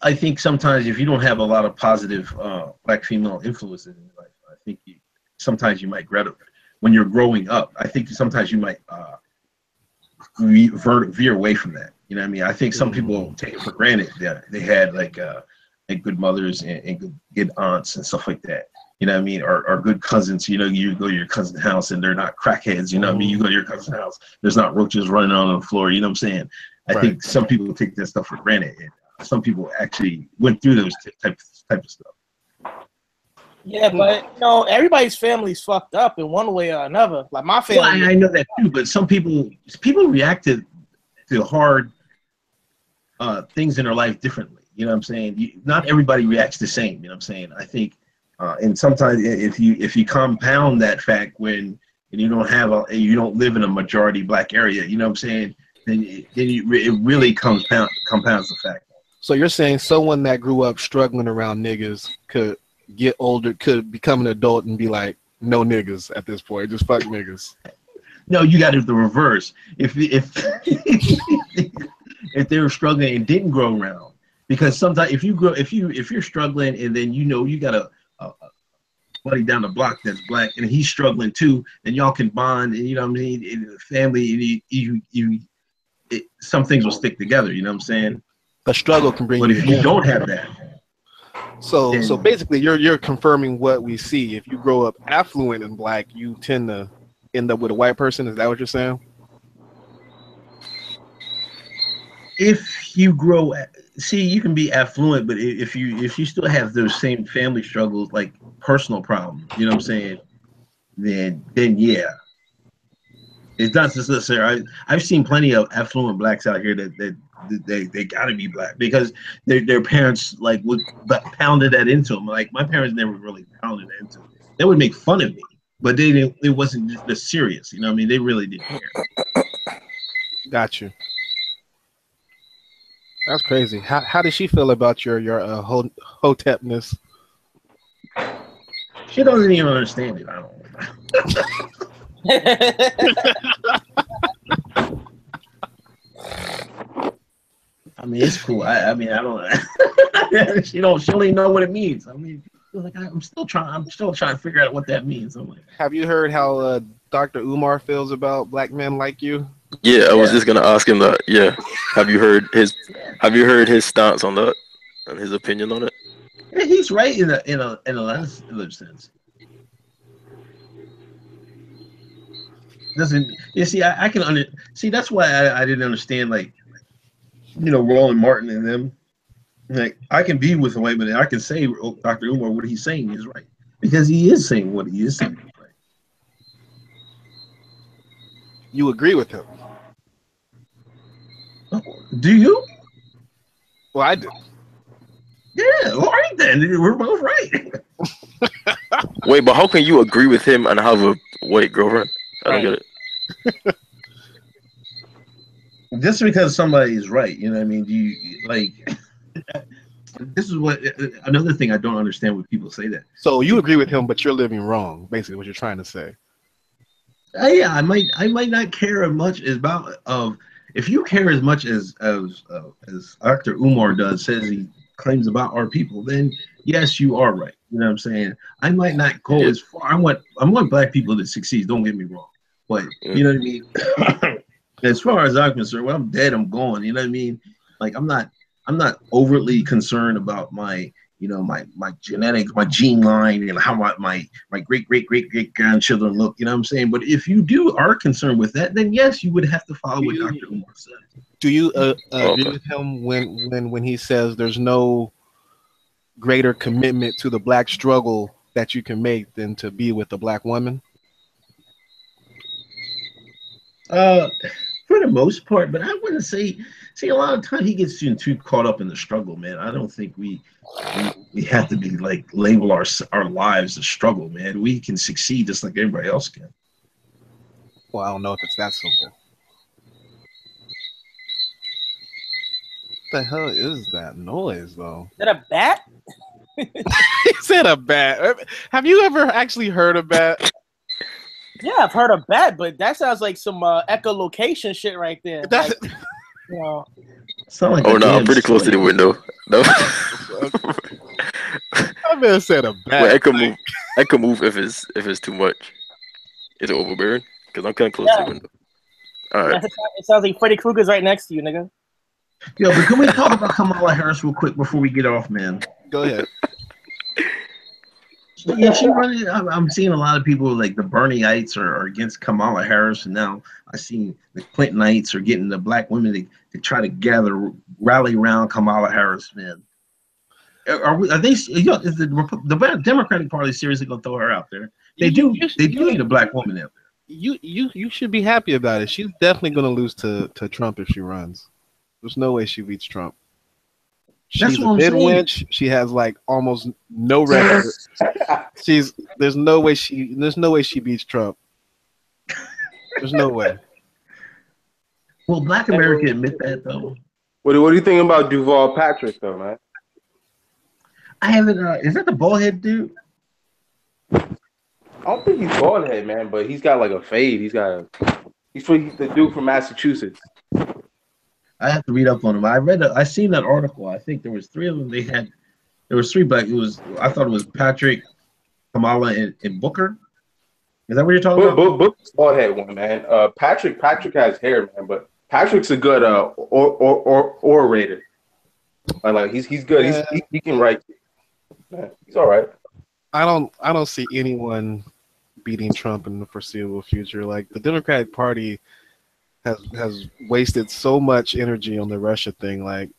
I think sometimes if you don't have a lot of positive black female influences in your life, I think sometimes you might when you're growing up. I think sometimes you might veer away from that. You know what I mean? I think some people take it for granted that they had like good mothers and good aunts and stuff like that. You know what I mean? Or good cousins. You know, you go to your cousin's house and they're not crackheads. You know what I mean? You go to your cousin's house, there's not roaches running on the floor. You know what I'm saying? I think some people take that stuff for granted. And some people actually went through those type of stuff. Yeah, but you know, everybody's family's fucked up in one way or another. Like my family. Well, I know that too, but some people react to hard things in their life differently. You know what I'm saying? Not everybody reacts the same. You know what I'm saying? I think, and sometimes if you compound that fact when you don't live in a majority black area, you know what I'm saying? Then it really compounds the fact. So you're saying someone that grew up struggling around niggas could get older, could become an adult and be like, no niggas at this point, just fuck niggas. No, you got it the reverse. If if they were struggling and didn't grow around, because sometimes if you're struggling and then you got a buddy down the block that's black and he's struggling too, and y'all can bond, and you know what I mean, in the family, some things will stick together. You know what I'm saying? The struggle can bring. But if you don't have that. So basically, you're confirming what we see. If you grow up affluent and black, you tend to end up with a white person. Is that what you're saying? If you grow, see, you can be affluent, but if you still have those same family struggles, like personal problems, you know what I'm saying? Then yeah, it's not necessary. I've seen plenty of affluent blacks out here that they gotta be black because their parents like would pounded that into them. Like my parents never really pounded that into them. They would make fun of me, but they didn't. It wasn't just serious. You know what I mean? They really didn't care. Got you. That's crazy. How does she feel about your hotepness? She doesn't even understand it. I don't. I mean, it's cool. I mean, I don't. She don't even know what it means. I mean, like I'm still trying to figure out what that means. I'm like, have you heard how Dr. Umar feels about black men like you? Yeah, I was just gonna ask him that. Yeah, have you heard his stance on that and his opinion on it? Yeah, he's right in a sense. Doesn't you see? I can see. That's why I didn't understand, like, Roland Martin and them. Like, I can be with a white man and I can say Dr. Umar, what he's saying is right, because he is saying what he is saying is right. You agree with him? Do you? Well, I do. Yeah, all right then. We're both right. Wait, but how can you agree with him and have a white girlfriend? I don't get it. Just because somebody is right, you know what I mean? Do you like? This is what another thing I don't understand when people say that. So you agree with him, but you're living wrong. Basically, what you're trying to say. Yeah, I might not care as much about if you care as much as Dr. Umar says he claims about our people, then yes, you are right. You know what I'm saying? I might not go as far. I want black people to succeed. Don't get me wrong, but you know what I mean. As far as I'm concerned, when I'm dead, I'm gone. You know what I mean? Like, I'm not overtly concerned about my my genetics, my gene line, and how my great grandchildren look. You know what I'm saying? But if you are concerned with that, then yes, you would have to follow what Dr. Umar says. Do you agree with him when he says there's no greater commitment to the black struggle that you can make than to be with a black woman? For the most part, but I wouldn't say. See, a lot of times he gets too caught up in the struggle, man. I don't think we have to be like label our lives a struggle, man. We can succeed just like everybody else can. Well, I don't know if it's that simple. What the hell is that noise, though? Is that a bat? He said a bat. Have you ever actually heard a bat? Yeah, I've heard of bat, but that sounds like some echolocation shit right there. Like, like oh no, I'm pretty close to the window. No. I mean, said a bat. Well, I can move if it's too much. Is it overbearing? Because I'm kind of close to the window. All right. It sounds like Freddy Krueger's right next to you, nigga. Yo, but can we talk about Kamala Harris real quick before we get off, man? Go ahead. Yeah, I'm seeing a lot of people like the Bernieites are against Kamala Harris, and now I see the Clintonites are getting the black women to try to rally around Kamala Harris. Man, are they? Is the Democratic Party seriously gonna throw her out there? They do need a black woman out there. You should be happy about it. She's definitely gonna lose to Trump if she runs. There's no way she beats Trump. She's a mid-winch. She has like almost no record. There's no way she beats Trump. There's no way. Will Black America admit that though? What do you think about Duval Patrick though, man? I haven't. Is that the bald head dude? I don't think he's bald head, man, but he's got like a fade. He's the dude from Massachusetts. I have to read up on him. I seen that article. I think there was 3 of them. There was 3 black. I thought it was Patrick, Kamala, and Booker. Is that what you're talking about? Booker's bald head one, man. Patrick has hair, man, but Patrick's a good orator. Like he's good. He can write. Man, he's all right. I don't see anyone beating Trump in the foreseeable future. Like, the Democratic Party has wasted so much energy on the Russia thing. Like,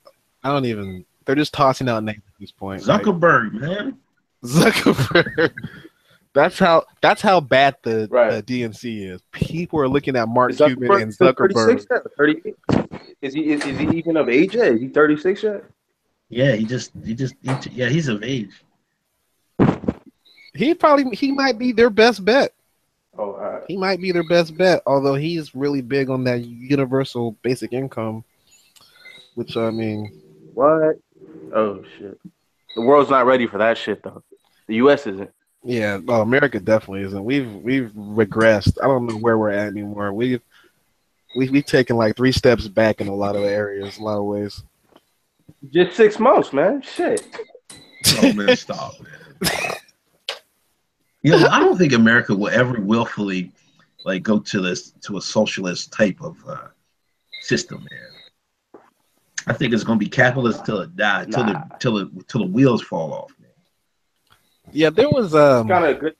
they're just tossing out names at this point. Zuckerberg, man. Zuckerberg. That's how bad the DNC is. People are looking at Mark Cuban and Zuckerberg. 38? Is he even of age yet? Is he 36 yet? Yeah, he's of age. He might be their best bet. Oh, He might be their best bet, although he's really big on that universal basic income, which I mean, What? Oh shit! The world's not ready for that shit though. The U.S. isn't. yeah, well, America definitely isn't. We've regressed. I don't know where we're at anymore. We've taken like 3 steps back in a lot of areas, a lot of ways. Just 6 months, man. Shit. Oh man, stop, man. I don't think America will ever willfully like go to a socialist type of system, man. I think it's gonna be capitalist till it dies, till the wheels fall off, man. Yeah, there was kind of good.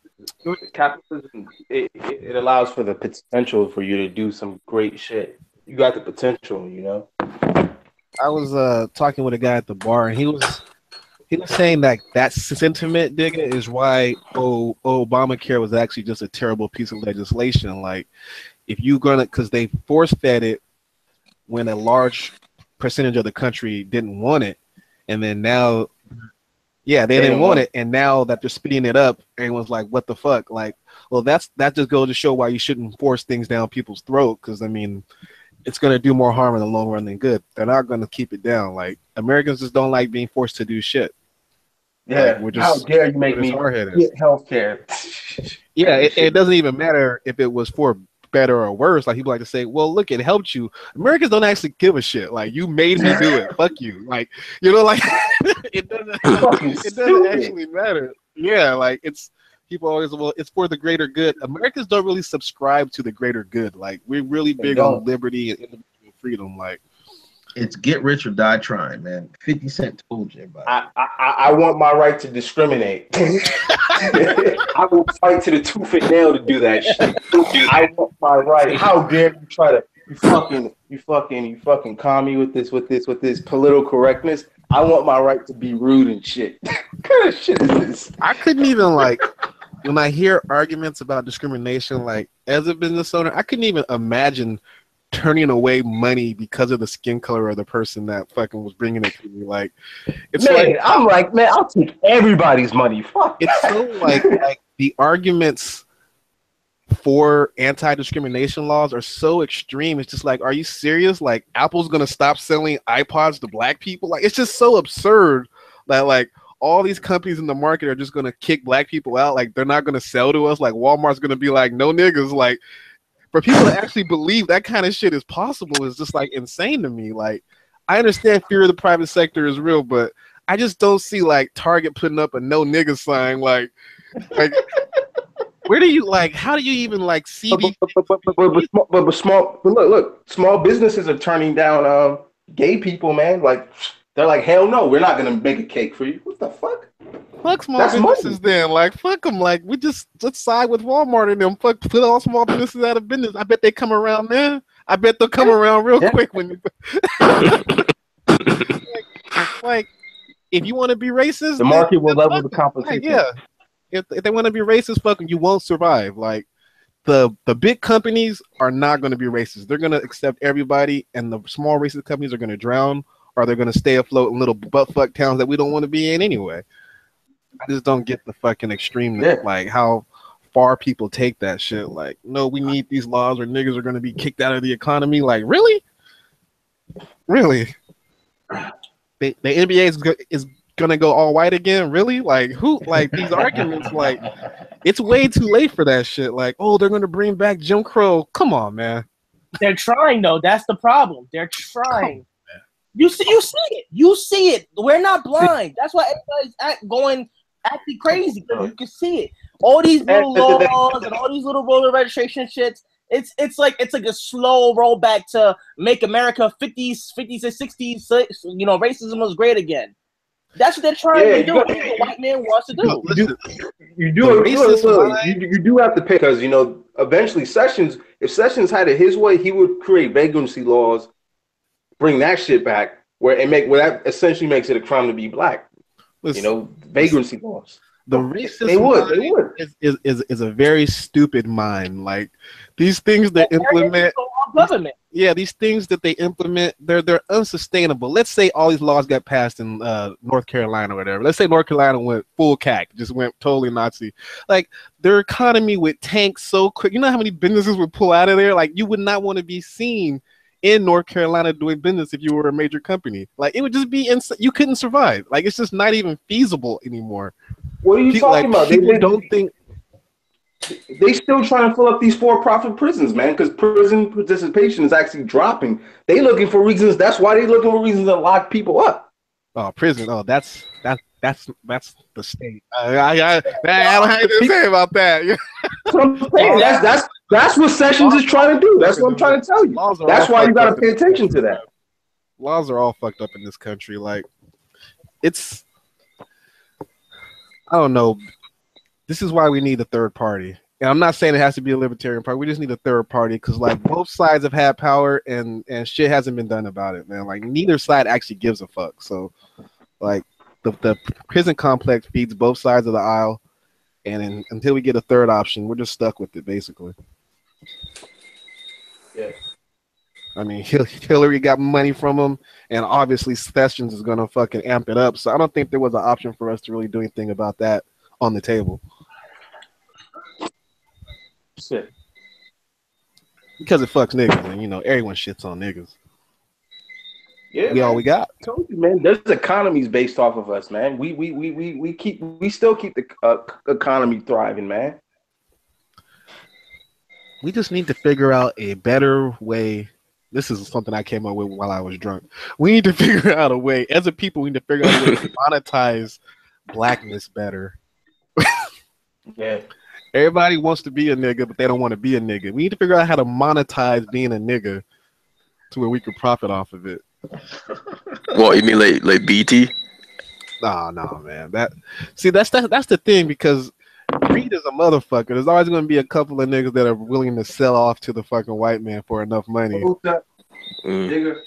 Capitalism it allows for the potential for you to do some great shit. You got the potential, you know. I was talking with a guy at the bar, and he was saying that sentiment, digga, is why Obamacare was actually just a terrible piece of legislation. Like, if you gonna, because they force fed it when a large percentage of the country didn't want it, and then now, yeah, they didn't want it, and now that they're speeding it up, everyone's like, what the fuck? Like, well, that just goes to show why you shouldn't force things down people's throat, because I mean, it's going to do more harm in the long run than good. They're not going to keep it down. Like, Americans just don't like being forced to do shit. Yeah, like, how dare you make me get health care? Yeah, it doesn't even matter if it was for better or worse. Like, people like to say, well, look, it helped you. Americans don't actually give a shit. Like, you made me do it. Fuck you. Like, you know, like, it doesn't actually matter. Yeah, like, people always, well, it's for the greater good. Americans don't really subscribe to the greater good. Like, we're really big on liberty and individual freedom. Like, it's get rich or die trying, man. 50 Cent told you about it. I want my right to discriminate. I will fight to the tooth and nail to do that shit. I want my right. How dare you try to you fucking call me with this political correctness? I want my right to be rude and shit. What kind of shit is this? I couldn't even, like, when I hear arguments about discrimination, like, as a business owner, I couldn't even imagine turning away money because of the skin color of the person that fucking was bringing it to me. Like, it's man, I'm like, man, I'll take everybody's money. Fuck. It's so like the arguments for anti-discrimination laws are so extreme. It's just like, are you serious? Like, Apple's gonna stop selling iPods to black people? Like, it's just so absurd that, like, all these companies in the market are just gonna kick black people out. Like, they're not gonna sell to us. Like, Walmart's gonna be like, no niggas. Like, for people to actually believe that kind of shit is possible is just, like, insane to me. Like, I understand fear of the private sector is real, but I just don't see, like, Target putting up a no nigga sign. Like where do you, like, how do you even, like, see these? But small businesses are turning down gay people, man. Like, they're like, hell no, we're not gonna make a cake for you. What the fuck? Fuck small businesses then. Like, fuck them. Like, we just side with Walmart and them. Fuck, put all small businesses out of business. I bet they come around there. I bet they'll come around real quick when you. like, if you want to be racist, the market will level the competition. Yeah, if they want to be racist, fucking, you won't survive. Like, the big companies are not going to be racist. They're going to accept everybody, and the small racist companies are going to drown, or they're going to stay afloat in little buttfuck towns that we don't want to be in anyway. I just don't get the fucking extremeness, like how far people take that shit. Like, no, we need these laws or niggas are going to be kicked out of the economy. Like, really? Really? The NBA is going to go all white again? Really? Like, who? Like, these arguments, like, it's way too late for that shit. Like, oh, they're going to bring back Jim Crow. Come on, man. They're trying, though. That's the problem. They're trying. You see it. You see it. We're not blind. That's why everybody's acting crazy. You can see it. All these little laws and all these little voter registration shits. It's like a slow rollback to make America 50s and 60s. You know, racism was great again. That's what they're trying to do. What the white man wants to do. You do have to pick, because, you know, eventually if Sessions had it his way, he would create vagrancy laws, bring that shit back, where that essentially makes it a crime to be black. Listen, you know, vagrancy laws. The racist they would. Is a very stupid mind. Like, these things that implement. government. Yeah, these things that they implement, they're unsustainable. Let's say all these laws got passed in North Carolina or whatever. Let's say North Carolina went full CAC, just went totally Nazi. Like their economy would tank so quick. You know how many businesses would pull out of there? Like you would not want to be seen in North Carolina doing business if you were a major company. Like it would just be you couldn't survive. Like it's just not even feasible anymore. What are you talking about? People don't think. They still trying to fill up these for-profit prisons, man, because prison participation is actually dropping. They looking for reasons. That's why they looking for reasons to lock people up. Oh, prison. Oh, that's the state. I don't have anything to say about that. That's what Sessions is trying to do. That's what I'm trying to tell you. That's why you got to pay attention to that. Laws are all fucked up in this country. Like, it's, I don't know. This is why we need a third party. And I'm not saying it has to be a libertarian party. We just need a third party because, like, both sides have had power and shit hasn't been done about it, man. Like, neither side actually gives a fuck. So, like, the prison complex feeds both sides of the aisle. And until we get a third option, we're just stuck with it, basically. Yeah. I mean, Hillary got money from him, and obviously Sessions is going to fucking amp it up. So I don't think there was an option for us to really do anything about that on the table. Shit. Because it fucks niggas, and you know everyone shits on niggas. Yeah, all we got. I told you, man. There's economies based off of us, man. We still keep the economy thriving, man. We just need to figure out a better way. This is something I came up with while I was drunk. We need to figure out a way, as a people, we need to figure out a way to monetize blackness better. Yeah. Everybody wants to be a nigga, but they don't want to be a nigga. We need to figure out how to monetize being a nigga to where we could profit off of it. What, you mean like BT? No, man. That's the thing, because greed is a motherfucker. There's always going to be a couple of niggas that are willing to sell off to the fucking white man for enough money. Nigga.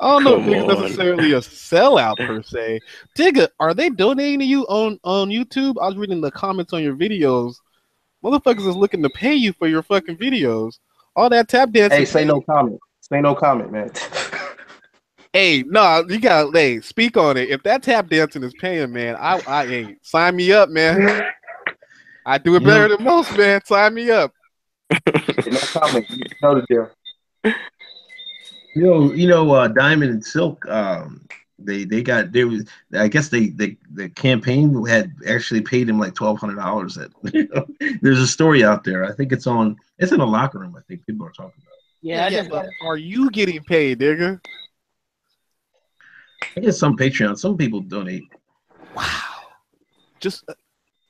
I don't know if it's necessarily a sellout per se. Digga, are they donating to you on YouTube? I was reading the comments on your videos. Motherfuckers is looking to pay you for your fucking videos. All that tap dancing. Hey, say no comment. Say no comment, man. Hey, no, you gotta speak on it. If that tap dancing is paying, man, I sign me up, man. I do it better than most, man. Sign me up. No comment. You know the deal. Diamond and Silk, I guess the campaign had actually paid him like $1,200. There's a story out there. I think it's in the locker room. I think people are talking about it. Yeah, but are you getting paid, nigga? I guess some Patreon, some people donate. Wow. Just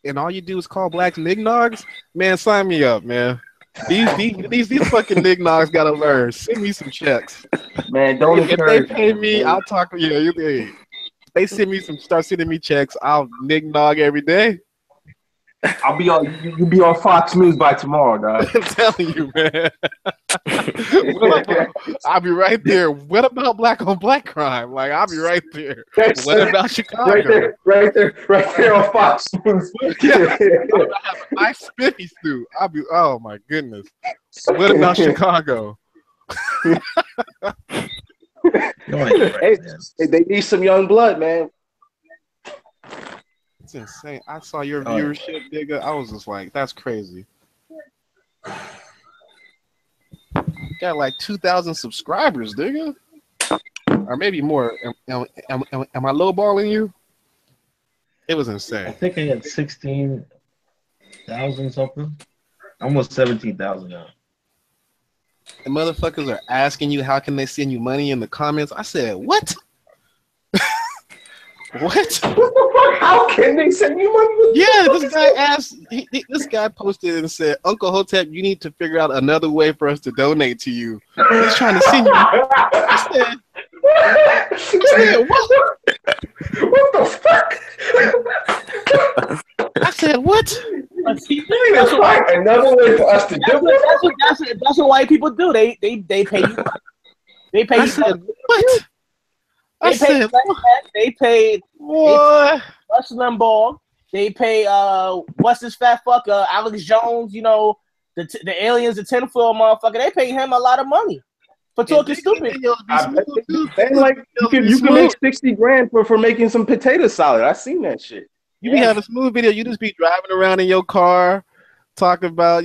and all you do is call blacks nignogs? Man, sign me up, man. These fucking nignogs gotta learn. Send me some checks. Man, don't if they pay me, I'll talk. Yeah, they send me start sending me checks. I'll nignog every day. I'll be on. You'll be on Fox News by tomorrow, dog. I'm telling you, man. I'll be right there. What about black on black crime? Like, I'll be right there. What about Chicago? Right there on Fox News. Yeah. I'll have a nice spiffy suit. I'll be. Oh my goodness. What about Chicago? Hey, they need some young blood, man. It's insane. I saw your viewership, nigga. I was just like, that's crazy. Got like 2,000 subscribers, nigga. Or maybe more. Am I lowballing you? It was insane. I think I had 16,000 something. Almost 17,000 now. The motherfuckers are asking you how can they send you money in the comments. I said, what? What? What the fuck? How can they send you money? Yeah, this guy asked. This guy posted and said, "Uncle Hotep, you need to figure out another way for us to donate to you." He's trying to send you. I said, what? What the fuck? I said, what? Another way for us to do it. That's what white people do. They pay you. They pay I you. said, what? They paid what? Rush Limbaugh. They pay what's this fat fuck Alex Jones, the aliens, the tinfoil motherfucker, they pay him a lot of money for talking stupid. And like you can make 60 grand for making some potato salad. I seen that shit. You be having smooth video. You just be driving around in your car, talking about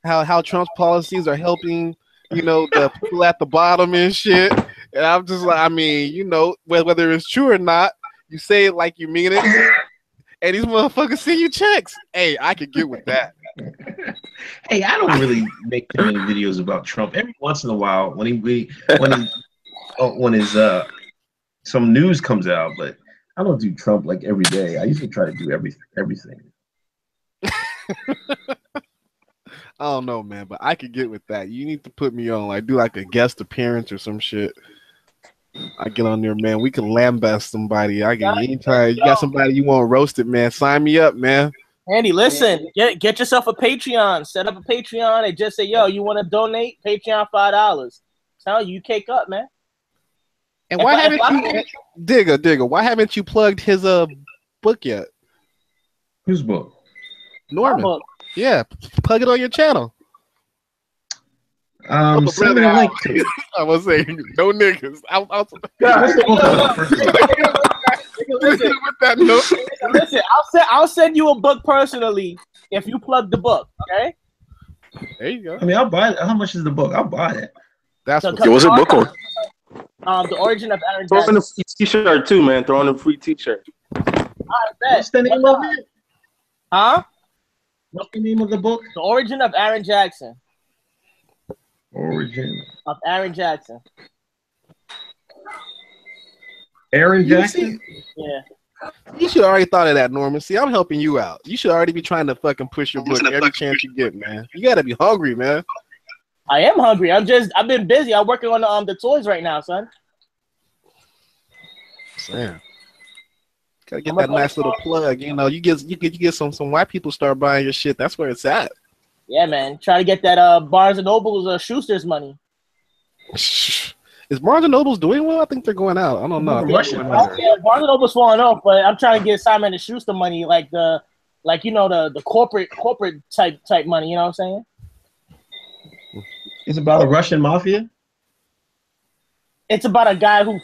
how Trump's policies are helping the people at the bottom and shit. And I'm just like, I mean, whether it's true or not, you say it like you mean it, and these motherfuckers send you checks. Hey, I could get with that. Hey, I don't really make too many videos about Trump. Every once in a while, when his some news comes out, but I don't do Trump like every day. I usually try to do everything. I don't know, man, but I could get with that. You need to put me on, like, do like a guest appearance or some shit. I get on there, man. We can lambast somebody. I can anytime you got somebody you want roasted, man. Sign me up, man. Andy, listen, get yourself a Patreon. Set up a Patreon and just say, yo, you want to donate? Patreon $5. Tell you cake up, man. And why haven't you, Digger? Why haven't you plugged his book yet? Whose book? Norman. Book. Yeah, plug it on your channel. Send me a link to it. I was saying, no niggas. Listen, I'll send you a book personally if you plug the book. Okay. There you go. I mean, I'll buy it. How much is the book? I'll buy it. That's what's the book on? The Origin of Aaron Throw Jackson. in a free t-shirt too, man. Throw in a free t-shirt. What's the name of it? Huh? What's the name of the book? The Origin of Aaron Jackson. Origin of Aaron Jackson. Aaron Jackson? Yeah. You should already thought of that, Norman. See, I'm helping you out. You should already be trying to fucking push your book every chance you get, man. You gotta be hungry, man. I am hungry. I've been busy. I'm working on the toys right now, son. Damn. Gotta get that nice little plug. You get some white people start buying your shit. That's where it's at. Yeah, man. Try to get that Barnes and Noble's Schuster's money. Is Barnes and Noble's doing well? I think they're going out. I don't know. Yeah, Barnes and Noble's falling off, but I'm trying to get Simon and Schuster money, like the corporate type money. You know what I'm saying? It's about a Russian mafia. It's about a guy who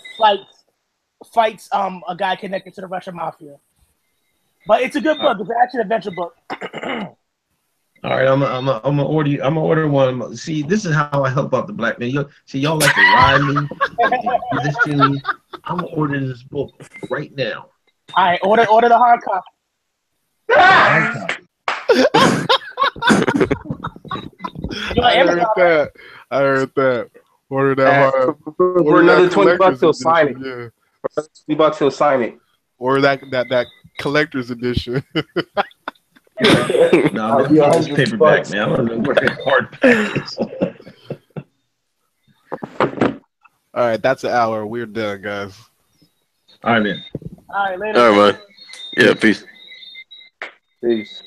fights a guy connected to the Russian mafia. But it's a good book. It's an action adventure book. All right, I'm gonna order one. See, this is how I help out the black man. Y'all like to ride me. This to me. I'm gonna order this book right now. All right, order the hard copy. I heard that. Order that hard. For another $20, he'll sign it. Yeah. For $20, he'll sign it. Or that collector's edition. No, this paperback, man. I don't know where the hardback is. All right, that's an hour. We're done, guys. All right, man. All right, later. All right, man. Yeah, peace. Peace.